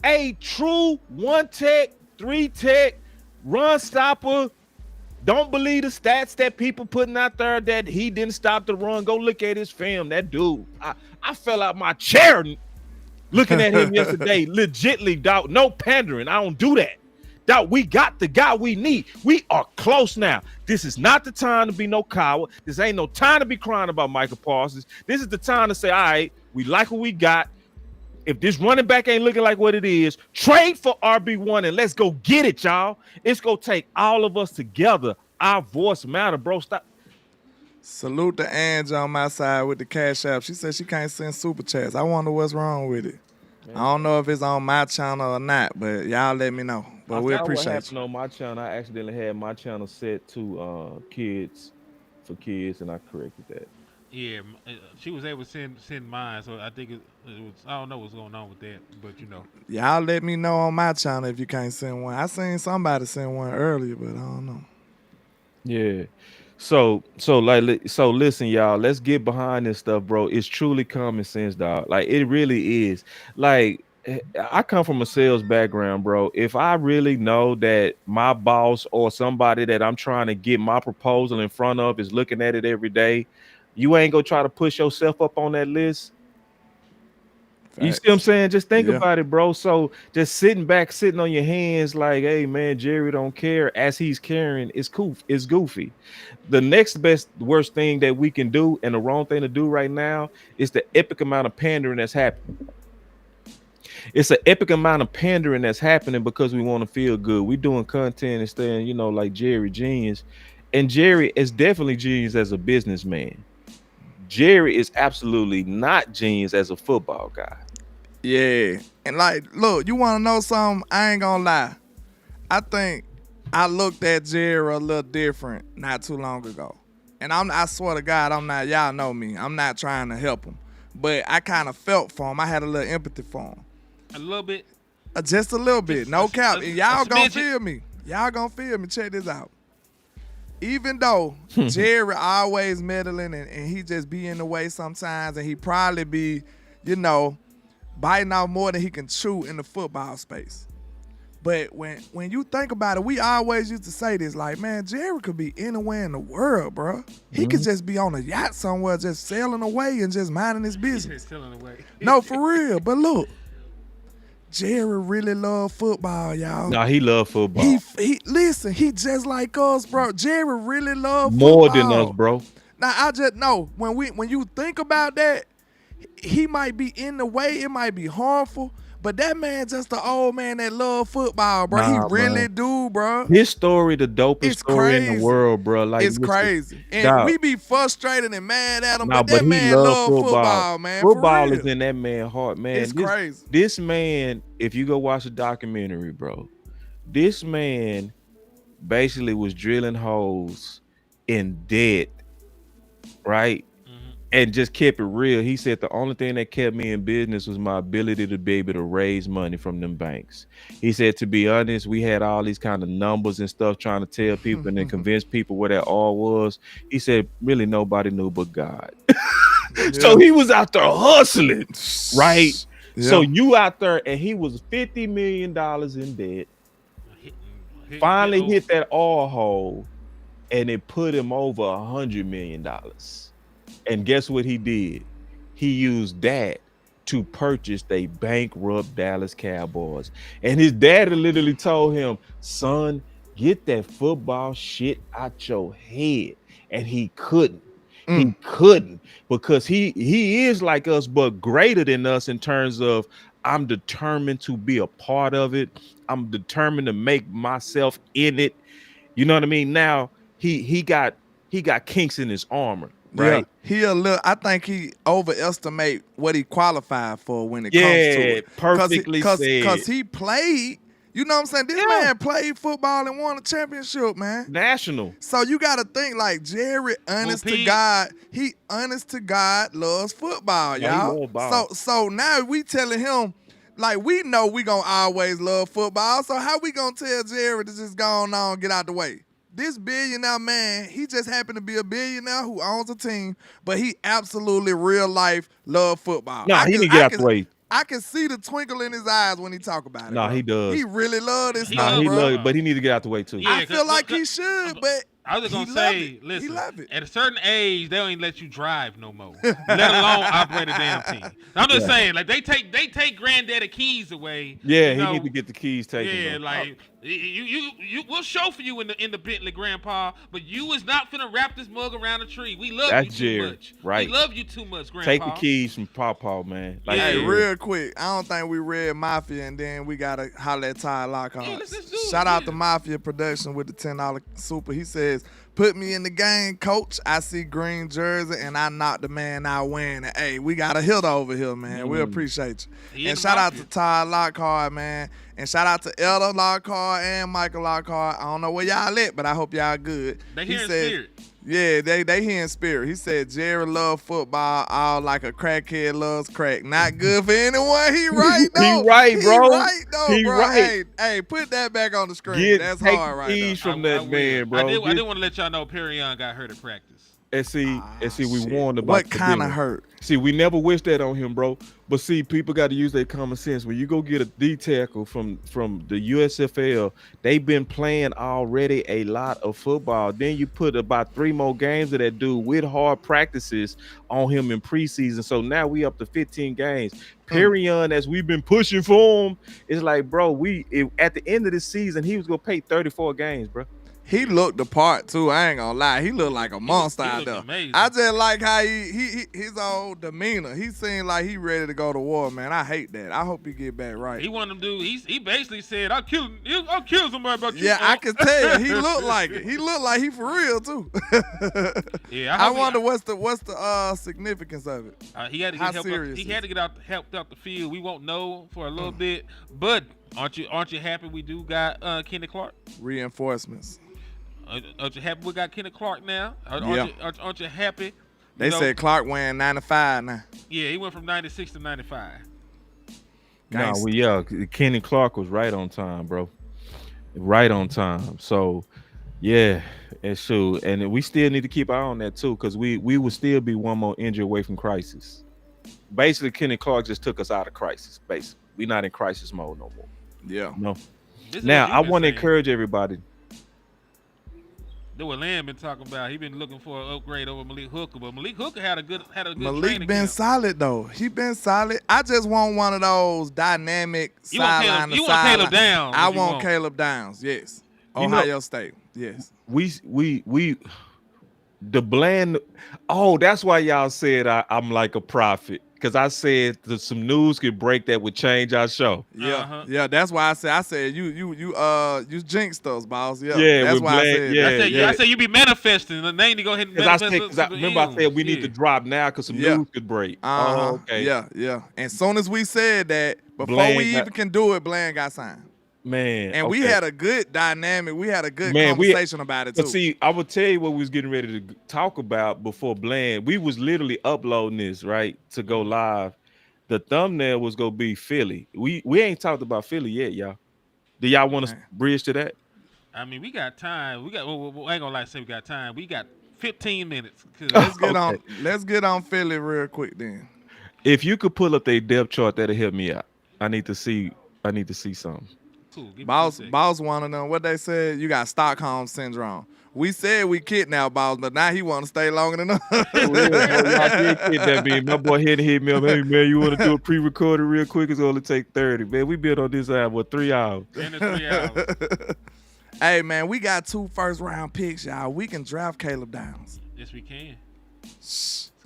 a true 1 tech, 3 tech run stopper. Don't believe the stats that people putting out there that he didn't stop the run. Go look at his film. That dude, I fell out my chair looking at him yesterday. Legitly, dog. No pandering. I don't do that. Dog, we got the guy we need. We are close now. This is not the time to be no coward. This ain't no time to be crying about Michael Parsons. This is the time to say, all right, we like what we got. If this running back ain't looking like what it is, trade for RB1 and let's go get it, y'all. It's going to take all of us together. Our voice matter, bro. Stop. Salute to Angie on my side with the Cash App. She said she can't send super chats. I wonder what's wrong with it. Man. I don't know if it's on my channel or not, but y'all let me know. But we appreciate you. On my channel, I accidentally had my channel set to kids, and I corrected that. Yeah, she was able to send mine, so I think it was. I don't know what's going on with that, but you know. Y'all let me know on my channel if you can't send one. I seen somebody send one earlier, but I don't know. Yeah. So listen, y'all, let's get behind this stuff, bro. It's truly common sense, dog. Like, it really is. Like, I come from a sales background, bro. If I really know that my boss or somebody that I'm trying to get my proposal in front of is looking at it every day, you ain't gonna try to push yourself up on that list. Facts. You see what I'm saying? Just think about it, bro. So just sitting on your hands like, hey, man, Jerry don't care as he's carrying is goofy. The next worst thing that we can do, and the wrong thing to do right now, is the epic amount of pandering that's happening. It's an epic amount of pandering that's happening because we want to feel good. We doing content and staying, like Jerry genius. And Jerry is definitely genius as a businessman. Jerry is absolutely not genius as a football guy. Yeah. And like, look, you want to know something? I ain't gonna lie. I think I looked at Jerry a little different not too long ago. And I swear to God, I'm not. Y'all know me. I'm not trying to help him, but I kind of felt for him. I had a little empathy for him. A little bit. Just a little bit. No cap. And y'all gonna feel me. Y'all gonna feel me. Check this out. Even though Jerry always meddling and he just be in the way sometimes, and he probably be, biting off more than he can chew in the football space. But when you think about it, we always used to say this, like, man, Jerry could be anywhere in the world, bro. He could just be on a yacht somewhere, just sailing away and just minding his business. Sailing away. No, for real. But look, Jerry really love football, y'all. Nah, he love football. He listen, he just like us, bro. Jerry really love more football. than us, bro. Now I just know when you think about that, he might be in the way, it might be harmful. But that man just an old man that love football, bro. He really do, bro. His story, the dopest story in the world, bro. Like, it's crazy. And we be frustrated and mad at him, but that man love football, man. Football is in that man's heart, man. It's crazy. This man, if you go watch the documentary, bro, this man basically was drilling holes in debt, right? And just kept it real. He said the only thing that kept me in business was my ability to be able to raise money from them banks. He said, to be honest, we had all these kind of numbers and stuff trying to tell people and then convince people what that all was. He said, really nobody knew but God. So he was out there hustling, right? Yeah. So you out there, and he was $50 million in debt. Finally hit that all hole, and it put him over $100 million. And guess what he did? He used that to purchase they bankrupt Dallas Cowboys. And his daddy literally told him, son, get that football shit out your head. And he couldn't. He couldn't, because he is like us, but greater than us in terms of, I'm determined to be a part of it. I'm determined to make myself in it. You know what I mean? Now he got kinks in his armor. Right. Yeah, I think he overestimate what he qualified for when it comes to it. Perfectly said. Because he played, you know what I'm saying? This man played football and won a championship, man. National. So you got to think like Jerry, honest to God, he honest to God loves football, y'all. So now we telling him, like, we know we gonna always love football. So how we gonna tell Jerry to just go on and get out the way? This billionaire man, he just happened to be a billionaire who owns a team, but he absolutely real life love football. Nah, he need to get out the way. I can see the twinkle in his eyes when he talk about it. Nah, he does. He really love this stuff, he love it, but he need to get out the way too. Yeah, I feel like he should, but I was gonna say, listen, at a certain age, they don't even let you drive no more, let alone operate a damn team. I'm just saying, like they take granddaddy keys away. Yeah, he need to get the keys taken. Yeah, like you we'll show for you in the Bentley, Grandpa, but you is not finna wrap this mug around a tree. We love you too much. Right. We love you too much, Grandpa. Take the keys from Pawpaw, man. Like, hey, real quick, I don't think we read Mafia, and then we gotta holler at Ty Lockhart. Shout out to Mafia Production with the $10 super. He says, put me in the game, coach. I see green jersey, and I knock the man out winning. Hey, we got a hit over here, man. We appreciate you. And shout out to Ty Lockhart, man. And shout out to Elder Lockhart and Michael Lockhart. I don't know where y'all at, but I hope y'all good. They here in spirit. Yeah, they here in spirit. He said Jerry love football all like a crackhead loves crack. Not good for anyone. He right, though. He right, bro. He right, though, he bro. Right. Hey, put that back on the screen. That's hard right there. From that man, bro. I did want to let y'all know Perry Young got hurt at practice. And see, we warned about what kind of hurt. See, we never wish that on him, bro. But see, people got to use their common sense. When you go get a D tackle from the USFL, they've been playing already a lot of football. Then you put about 3 more games of that dude with hard practices on him in preseason. So now we up to 15 games. Perry Young, as we've been pushing for him, it's like, bro, at the end of the season, he was gonna pay 34 games, bro. He looked the part too. I ain't gonna lie. He looked like a monster out there. Amazing. I just like how his old demeanor. He seemed like he ready to go to war, man. I hate that. I hope he get back right. He one of them dudes. He basically said, "I'll kill somebody about you." Yeah, I can tell you. He looked like it. He looked like he for real too. Yeah, I wonder what's the significance of it. He had to get help. He had to get helped out the field. We won't know for a little bit, but aren't you happy we do got Kenny Clark? Reinforcements. Aren't you happy we got Kenny Clark now? Yeah. Aren't you happy? They said Clark wearing 95 now. Yeah, he went from 96 to 95. No, Kenny Clark was right on time, bro. Right on time. So, yeah, and shoot, and we still need to keep our eye on that too, because we would still be one more injury away from crisis. Basically, Kenny Clark just took us out of crisis. Basically, we're not in crisis mode no more. Yeah. No. Now, I want to encourage everybody. That's what Lamb been talking about. He been looking for an upgrade over Malik Hooker, but Malik Hooker had a good Malik been solid though. He been solid. I just want one of those dynamic sideline to sideline. You want Caleb Downs? I want Caleb Downs. Yes. Ohio State. Yes. We the Bland. Oh, that's why y'all said I'm like a prophet. Because I said that some news could break that would change our show. Yeah, yeah. That's why I said you jinxed us, boss. Yeah, that's why Bland, I said you be manifesting. The name to go ahead and manifest. I said we need to drop now because some news could break. Oh, okay. Yeah. And soon as we said that, before we even can do it, Bland got signed. Man, and we had a good dynamic. We had a good conversation about it too. But see, I will tell you what we was getting ready to talk about before Bland. We was literally uploading this right to go live. The thumbnail was gonna be Philly. We ain't talked about Philly yet, y'all. Do y'all want to bridge to that? I mean, we got time. We ain't gonna lie, say we got time. We got 15 minutes. Let's get on Philly real quick then. If you could pull up their depth chart, that'll help me out. I need to see something. Boss one of them. What they said, you got Stockholm syndrome. We said we kidnapped Boss, but now he want to stay longer than us. Y'all did kidnap me. My boy hit me up. Hey man, you want to do a pre-recorded real quick? It's only take 30. Man, we been on this hour 3 hours. 10 to 3 hours. Hey man, we got 2 first-round picks, y'all. We can draft Caleb Downs. Yes, we can.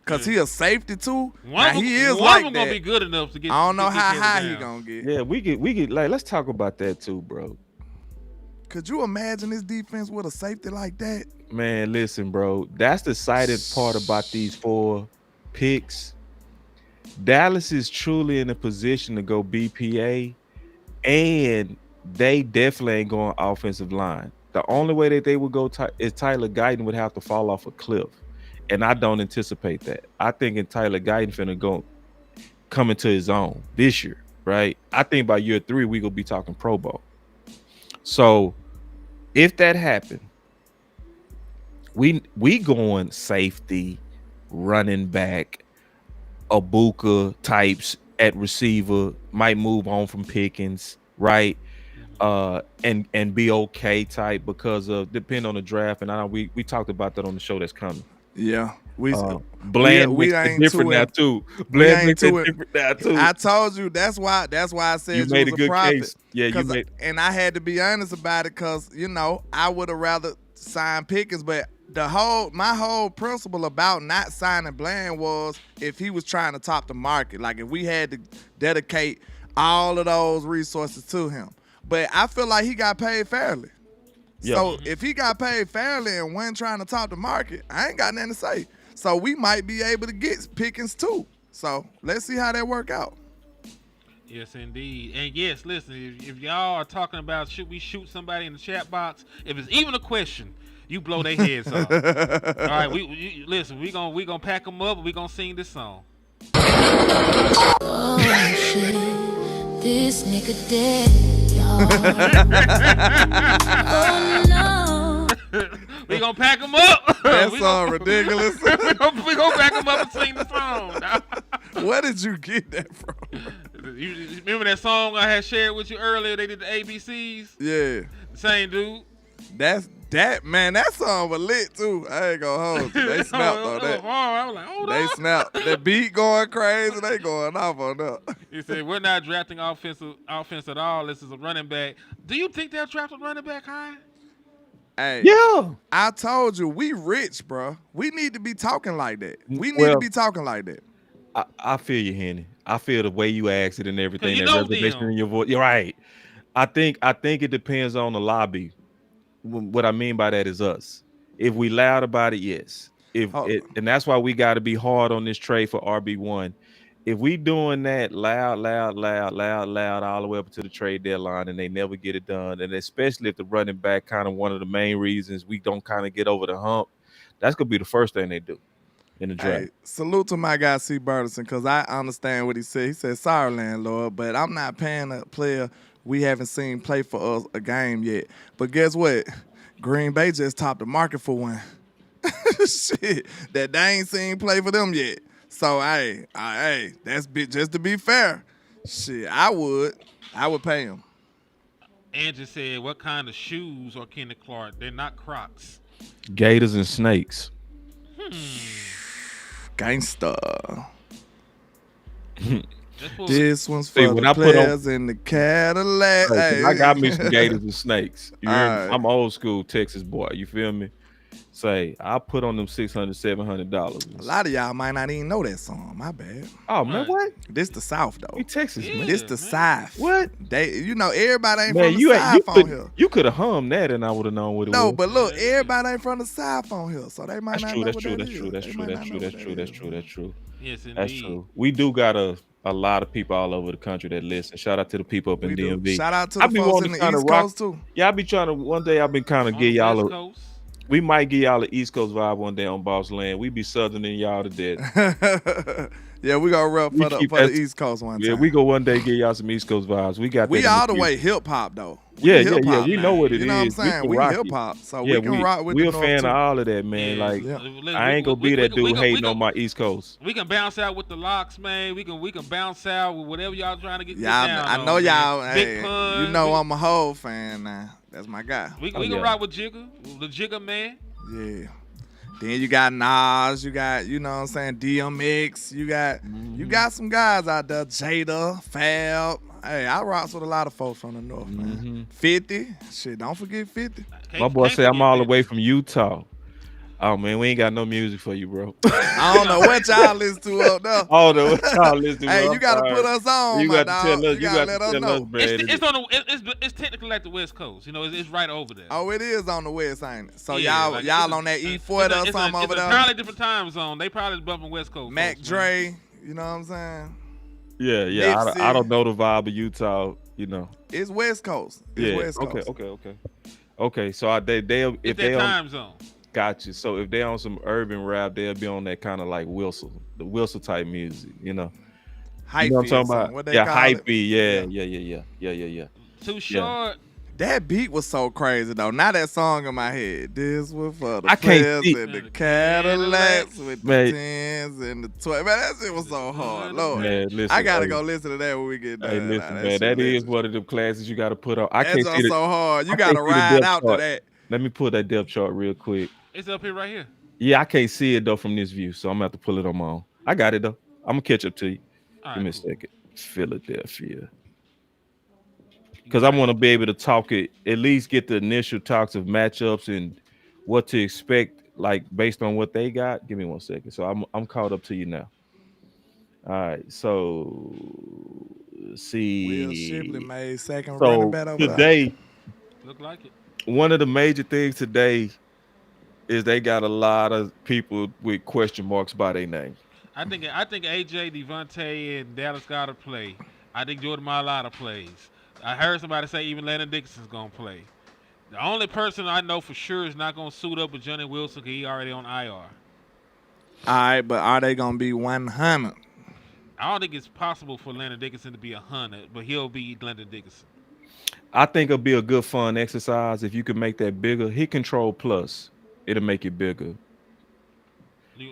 Cause he a safety too. One of them gonna be good enough to get. I don't know how high he gonna get. Yeah, we get like let's talk about that too, bro. Could you imagine this defense with a safety like that? Man, listen, bro. That's the exciting part about these 4 picks. Dallas is truly in a position to go BPA, and they definitely ain't going offensive line. The only way that they would go is Tyler Guyton would have to fall off a cliff. And I don't anticipate that. I think Tyler Guyton finna go come into his own this year, right? I think by year 3 we gonna be talking Pro Bowl. So if that happened, we going safety, running back, Abuka types at receiver, might move on from Pickens, right? And be okay type because of depend on the draft. And I know we talked about that on the show that's coming. Yeah, Bland we ain't different now too. Bland makes it different now too. I told you that's why I said you made was a good prophet. case. Yeah, and I had to be honest about it because I would have rather signed Pickens, but my whole principle about not signing Bland was if he was trying to top the market, like if we had to dedicate all of those resources to him. But I feel like he got paid fairly. Yeah. So if he got paid fairly and wasn't trying to top the market, I ain't got nothing to say. So we might be able to get Pickens too. So let's see how that work out. Yes, indeed. And yes, listen, if y'all are talking about should we shoot somebody in the chat box, if it's even a question, you blow their heads off. All right, listen, we gonna pack them up and we gonna sing this song. Oh shit, this nigga dead. Oh no. We gonna pack them up. That song ridiculous. we gonna pack them up and sing the song. Where did you get that from? You remember that song I had shared with you earlier? They did the ABCs. Yeah. Same dude. That song was lit too. I ain't gonna hold you. They snapped on that. I was like, hold they on. snapped. The beat going crazy. They going off on that. He said, we're not drafting offense at all. This is a running back. Do you think they'll draft a running back high? Hey, yeah. I told you, we rich, bro. We need to be talking like that. We need to be talking like that. I feel you, Henny. I feel the way you asked it and everything. That reservation in your voice. You're right. I think it depends on the lobby. What I mean by that is us. If we loud about it, yes. And that's why we got to be hard on this trade for RB1. if we doing that loud all the way up to the trade deadline and they never get it done, and especially if the running back kind of one of the main reasons we don't kind of get over the hump, that's gonna be the first thing they do in the draft. Hey, salute to my guy C. Burleson, because I understand what he said. He said, sorry, landlord, but I'm not paying a player we haven't seen play for us a game yet. But guess what? Green Bay just topped the market for one. Shit, that they ain't seen play for them yet. So, hey, that's just to be fair. Shit, I would pay him. Andrew said, what kind of shoes are Kenny Clark? They're not Crocs. Gators and snakes. Gangsta. This one's for the players in the Cadillac. Hey, I got me some Gators and snakes. You hear me? I'm old school Texas boy. You feel me? Say, I put on them $600, $700. A lot of y'all might not even know that song. My bad. Oh man, what? This the South though. We Texas, man. This the South. What? Everybody ain't from the South on here. You could have hummed that, and I would have known what it was. No, but look, everybody ain't from the South on here, so they might not know That's what true. that That's is. true. That's They true. might That's not true. know That's what true. that That's is. true. That's true. Yes, indeed. That's true. We do got a lot of people all over the country that listen. Shout out to the people up in DMV. Shout out to the folks in the East Coast too. Yeah, I be trying to. One day I've been kind of get y'all. We might get y'all an East Coast vibe one day on Boss Land. We be southerning y'all to death. Yeah, we gonna rep for the East Coast one time. Yeah, we go one day get y'all some East Coast vibes. We all the way hip hop though. Yeah. We know what it is. You know what I'm saying? We hip hop, so we can rock with. We're a fan of all of that, man. Like I ain't gonna be that dude hating on my East Coast. We can bounce out with the locks, man. We can bounce out with whatever y'all trying to get. Yeah, I know y'all. Big Pun. You know I'm a whole fan now. That's my guy. We can rock with Jigga, the Jigga man. Yeah. Then you got Nas, you got, you know what I'm saying, DMX, you got some guys out there, Jada, Fab. Hey, I rocks with a lot of folks from the North, man. 50, shit, don't forget 50. My boy say I'm all the way from Utah. Oh man, we ain't got no music for you, bro. I don't know what y'all listen to up there. I don't know what y'all listen to. Hey, you gotta put us on, you my got dog. to tell us. You gotta let us know. It's technically like the West Coast. You know, it's right over there. Oh, it is on the West, ain't it? So y'all on that E40 or something over there? It's entirely different time zone. They probably bumping West Coast. Mac Dre, you know what I'm saying? Yeah. I don't know the vibe of Utah. You know, it's West Coast. It's West Coast. Okay. So if they time zone. Gotcha. So if they on some urban rap, they'll be on that kind of like the Wilson type music, you know. Hypey, you know what I'm talking about? Hypey. Yeah. Too short. That beat was so crazy though. Now that song in my head. This was for the players and the Cadillacs with the 10s and the 12. Man, that shit was so hard. Lord, man, listen, I gotta go listen to that when we get done. Hey, listen, man, that is one of them classes you gotta put on. I can't see so hard. You gotta ride out to that. Let me pull that depth chart real quick. It's up here right here. Yeah, I can't see it though from this view, so I'm gonna have to pull it on my own. I got it though. I'm gonna catch up to you. Give me a second. Philadelphia. Because I want to be able to talk it, at least get the initial talks of matchups and what to expect, like based on what they got. Give me 1 second. So I'm caught up to you now. All right. So let's see. Will Shipley made second running back over today. Look like it. One of the major things today is they got a lot of people with question marks by their name. I think AJ, Devontae, and Dallas Goedert play. I think Jordan Mailata plays. I heard somebody say even Landon Dixon's gonna play. The only person I know for sure is not gonna suit up with Johnny Wilson because he already on IR. All right, but are they gonna be 100? I don't think it's possible for Landon Dickinson to be 100, but he'll be Landon Dickinson. I think it'll be a good fun exercise if you can make that bigger. Hit Control Plus, it'll make it bigger.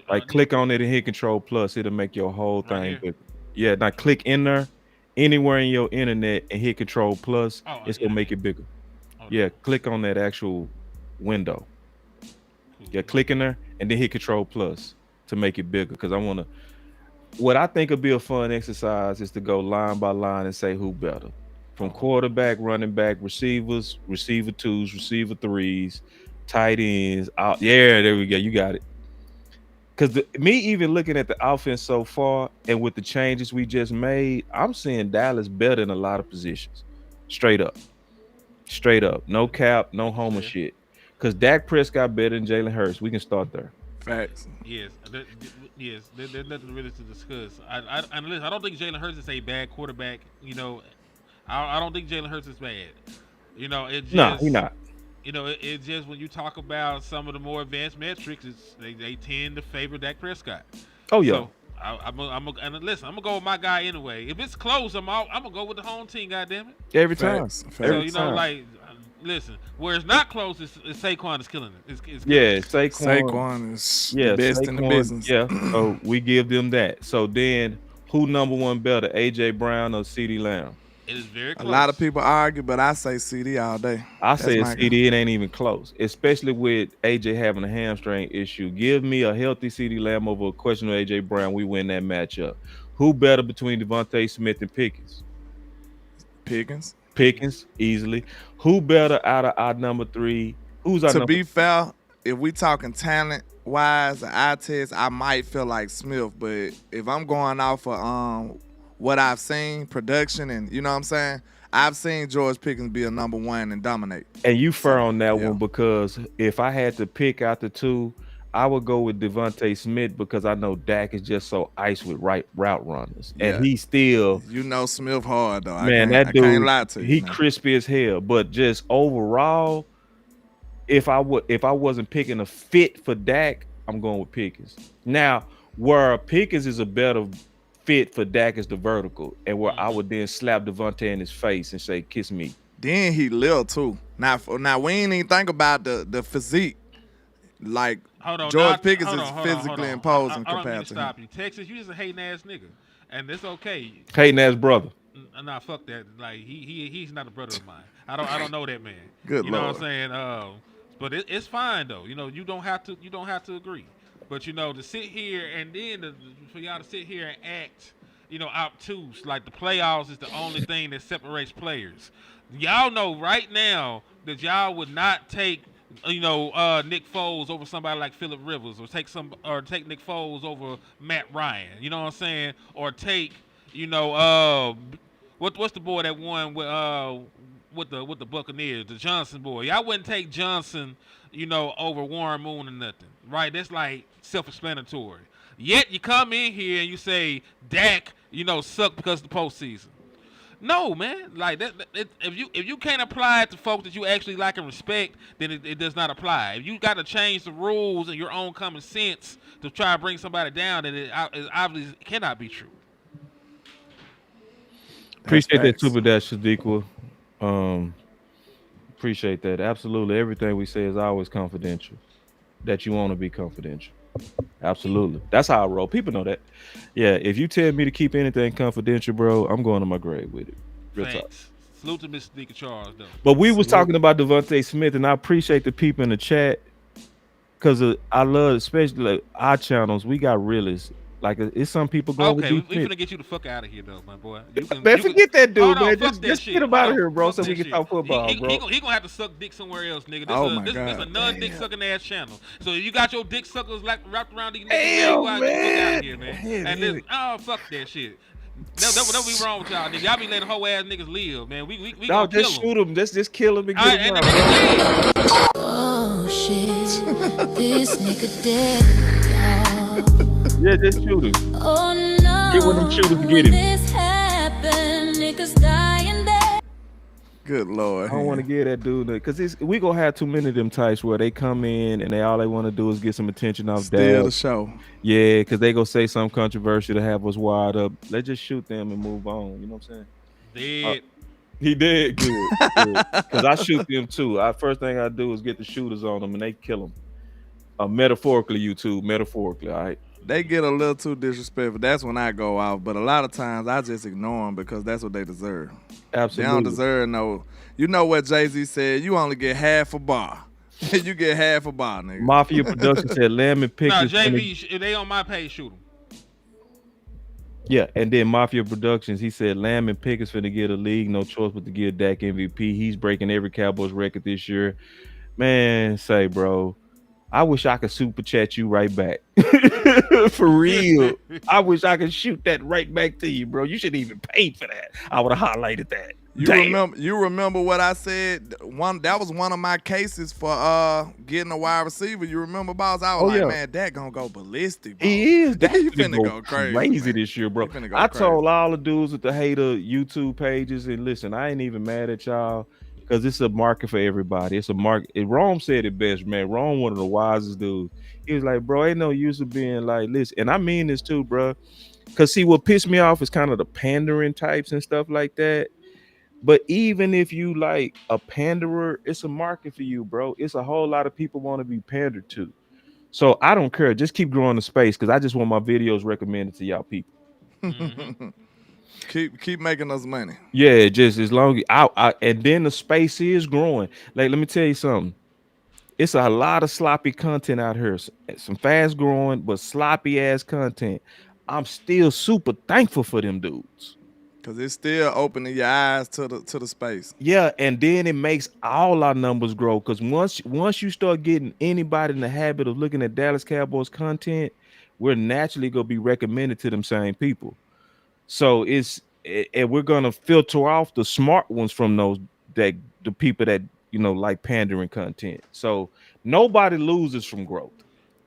Like click on it and hit Control Plus, it'll make your whole thing bigger. Yeah, now click in there, anywhere in your internet and hit Control Plus, it's gonna make it bigger. Yeah, click on that actual window. Yeah, click in there and then hit Control Plus to make it bigger. Because what I think would be a fun exercise is to go line by line and say who better. From quarterback, running back, receivers, receiver 2s, receiver 3s, tight ends. Out. Yeah, there we go. You got it. Because me even looking at the offense so far and with the changes we just made, I'm seeing Dallas better in a lot of positions. Straight up. No cap, no homer shit. Because Dak Prescott better than Jalen Hurts. We can start there. Facts. Yes, there's nothing really to discuss. And listen, I don't think Jalen Hurts is a bad quarterback. I don't think Jalen Hurts is bad. It No, he just, not. it just when you talk about some of the more advanced metrics, they tend to favor Dak Prescott. Oh yeah. So and listen, I'm gonna go with my guy anyway. If it's close, I'm gonna go with the home team. Goddamn it. Every time. Facts. Every So time. listen, where it's not close, is Saquon is killing it. Yeah, Saquon is the best in the business. Yeah, so we give them that. So then, who number one better, AJ Brown or CeeDee Lamb? It is very close. A lot of people argue, but I say CD all day. I say it's CD. It ain't even close, especially with AJ having a hamstring issue. Give me a healthy CD Lamb over a questionable AJ Brown. We win that matchup. Who better between Devontae Smith and Pickens? Pickens, easily. Who better out of our number three? Who's our to number be fair, if we talking talent wise, eye test, I might feel like Smith, but if I'm going off of what I've seen, production, and you know what I'm saying, I've seen George Pickens be a number one and dominate. And you fair on that one, because if I had to pick out the two, I would go with Devontae Smith, because I know Dak is just so ice with right route runners, and he still, Smith hard though. Man, that dude, I can't lie to you, he crispy as hell. But just overall, if I wasn't picking a fit for Dak, I'm going with Pickens. Now, where Pickens is a better fit for Dak is the vertical, and where I would then slap Devontae in his face and say, "Kiss me." Then he little too. Now we ain't even think about the physique. Like George Pickens is physically imposing compared to him. Stop you, Texas. You just a hating ass nigga, and it's okay. Hating ass brother. Nah, fuck that. Like he's not a brother of mine. I don't know that man. Good you know Lord. what I'm saying? But it's fine though. You don't have to agree. But to sit here and then for y'all to sit here and act, obtuse, like the playoffs is the only thing that separates players. Y'all know right now that y'all would not take Nick Foles over somebody like Phillip Rivers, or take Nick Foles over Matt Ryan. You know what I'm saying? Or take what's the boy that won with the Buccaneers, the Johnson boy. Y'all wouldn't take Johnson, over Warren Moon or nothing, right? That's like self-explanatory. Yet you come in here and you say Dak, suck because of the postseason. No, man. Like that. If you can't apply it to folks that you actually like and respect, then it does not apply. If you got to change the rules and your own common sense to try to bring somebody down, then it obviously cannot be true. Appreciate that super dash, Shadiqua. Appreciate that. Absolutely. Everything we say is always confidential. That you want to be confidential. Absolutely. That's how I roll. People know that. Yeah, if you tell me to keep anything confidential, bro, I'm going to my grave with it. Real talk. Salute to Mr. Deacon Charles, though. But we was talking about Devontae Smith, and I appreciate the people in the chat, because I love, especially like our channels, we got realists. Like, it's some people going with we Smith. finna get you the fuck out of here, though, my boy. Man, forget that dude, man. Just get him out of here, bro, so we can talk football, he, bro. He gonna have to suck dick somewhere else, nigga. This is a non-dick sucking ass channel. So if you got your dick suckers wrapped around these niggas, you gotta get the fuck out of here, man. And this, fuck that shit. That be wrong with y'all, nigga. Y'all be letting hoe ass niggas live, man. We no, just shoot him. Just kill him and get him out. Oh shit, this nigga dead, y'all. Yeah, just shoot him. Oh no, get one of them shooters to get him. This happened, niggas dying dead. Good Lord. I don't want to get that dude, because we gonna have too many of them types where they come in and all they want to do is get some attention off the show. Yeah, because they go say something controversial to have us wired up. Let's just shoot them and move on. You know what I'm saying? Dead. He did good. Because I shoot them too. First thing I do is get the shooters on them and they kill them. Metaphorically, metaphorically, all right? They get a little too disrespectful. That's when I go off. But a lot of times I just ignore them because that's what they deserve. Absolutely. They don't deserve no. You know what Jay-Z said? You only get half a bar. You get half a bar, nigga. Mafia Production said Lamb and Pickens. Nah, JV, if they on my page, shoot them. Yeah, and then Mafia Productions, he said Lamb and Pickens finna get a league, no choice but to give Dak MVP. He's breaking every Cowboys record this year. Man, say, bro, I wish I could super chat you right back. For real. I wish I could shoot that right back to you, bro. You shouldn't even pay for that. I would have highlighted that. You remember what I said? That was one of my cases for getting a wide receiver. You remember, boss? I was man, that gonna go ballistic, boss. He is. He finna go crazy this year, bro. He finna go I crazy. told all the dudes with the hater YouTube pages, and listen, I ain't even mad at y'all because it's a market for everybody. It's a market. Rome said it best, man. Rome, one of the wisest dudes. He was like, bro, ain't no use of being like, listen, and I mean this too, bro. Because see, what pissed me off is kind of the pandering types and stuff like that. But even if you like a panderer, it's a market for you, bro. It's a whole lot of people want to be pandered to. So I don't care. Just keep growing the space because I just want my videos recommended to y'all people. Mm-hmm. keep making us money. Yeah, just as long as I and then the space is growing. Like, let me tell you something. It's a lot of sloppy content out here. Some fast growing, but sloppy ass content. I'm still super thankful for them dudes. Cause it's still opening your eyes to the space. Yeah, and then it makes all our numbers grow. Cause once you start getting anybody in the habit of looking at Dallas Cowboys content, we're naturally gonna be recommended to them same people. So and we're gonna filter off the smart ones from the people that like pandering content. So nobody loses from growth.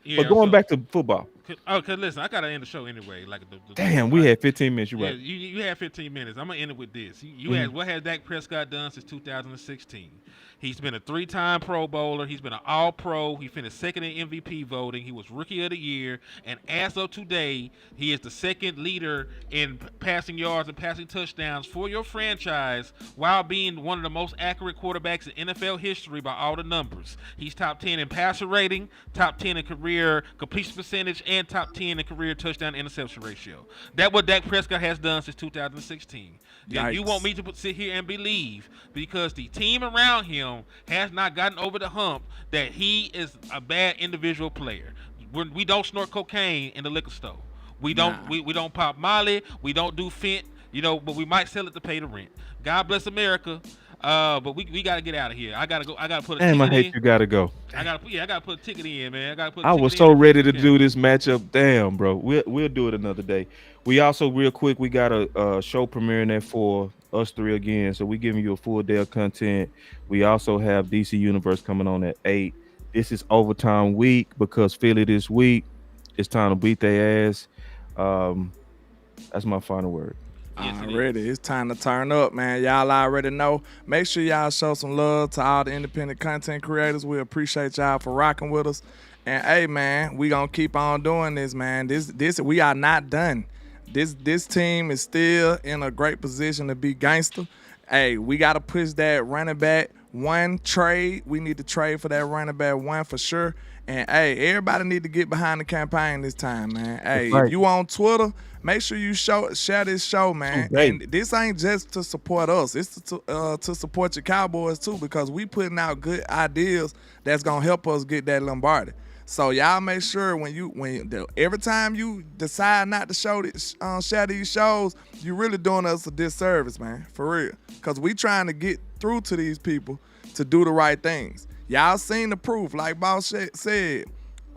Yeah, but going back to football. Cause listen, I gotta end the show anyway. Like Damn, we had 15 minutes. You're yeah, right. You had 15 minutes. I'm gonna end it with this. You asked, what has Dak Prescott done since 2016? He's been a 3-time Pro Bowler. He's been an All-Pro. He finished second in MVP voting. He was Rookie of the Year, and as of today, he is the second leader in passing yards and passing touchdowns for your franchise, while being one of the most accurate quarterbacks in NFL history by all the numbers. He's top 10 in passer rating, top 10 in career completion percentage, and top 10 in career touchdown interception ratio. That's what Dak Prescott has done since 2016. And you want me to sit here and believe because the team around him has not gotten over the hump that he is a bad individual player. We don't snort cocaine in the liquor store. We don't we don't pop Molly. We don't do Fent. But we might sell it to pay the rent. God bless America. But we gotta get out of here. I gotta go. I gotta put a ticket in. I hate you gotta go. I gotta put a ticket in, man. I was so ready to do this matchup. Damn, bro. We'll do it another day. We also, real quick, we got a show premiering at 4, us 3 again. So we giving you a full day of content. We also have DC Universe coming on at 8. This is overtime week because Philly this week. It's time to beat their ass. That's my final word. Already, it's time to turn up, man. Y'all already know. Make sure y'all show some love to all the independent content creators. We appreciate y'all for rocking with us. And hey, man, we gonna keep on doing this, man. This we are not done. This team is still in a great position to be gangster. Hey, we gotta push that running back 1 trade. We need to trade for that running back 1 for sure. And hey, everybody need to get behind the campaign this time, man. Hey, if you on Twitter, make sure you share this show, man. And this ain't just to support us; it's to support your Cowboys too, because we putting out good ideas that's gonna help us get that Lombardi. So y'all make sure every time you decide not to share these shows, you really doing us a disservice, man, for real. Because we trying to get through to these people to do the right things. Y'all seen the proof, like Boss said.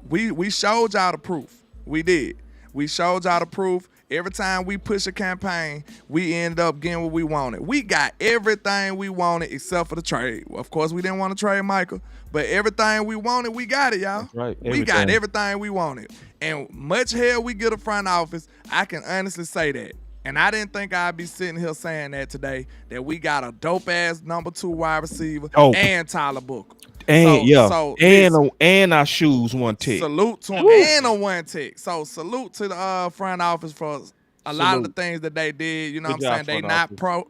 We showed y'all the proof. We did. We showed y'all the proof. Every time we push a campaign, we end up getting what we wanted. We got everything we wanted except for the trade. Of course, we didn't want to trade Michael, but everything we wanted, we got it, y'all. That's right. We got everything we wanted. And much hell we get a front office, I can honestly say that. And I didn't think I'd be sitting here saying that today, that we got a dope-ass number 2 wide receiver and Tyler Booker. And our shoes 1 tick. Salute to him and a 1 tick. So salute to the front office for a lot of the things that they did. You know what I'm saying?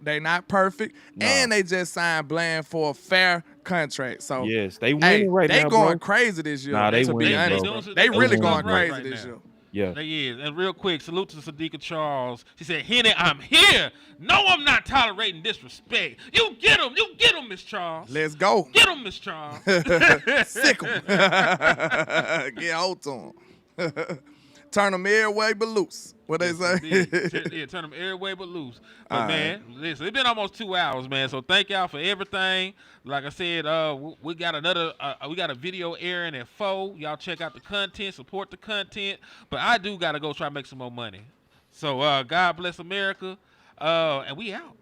They not perfect, and they just signed Bland for a fair contract. So yes, they winning right now. They going crazy this year. Nah, they winning, bro. They really going crazy this year. Yeah. They is. And real quick, salute to Sadiqa Charles. She said, Henny, I'm here. No, I'm not tolerating disrespect. You get him, Miss Charles. Let's go. Get him, Miss Charles. Sick him. Get hold to him. Turn them every way but loose. What they say? Yeah, turn them every way but loose. But man, listen, it's been almost 2 hours, man. So thank y'all for everything. Like I said, we got a video airing at 4. Y'all check out the content, support the content. But I do gotta go try to make some more money. So God bless America. And we out.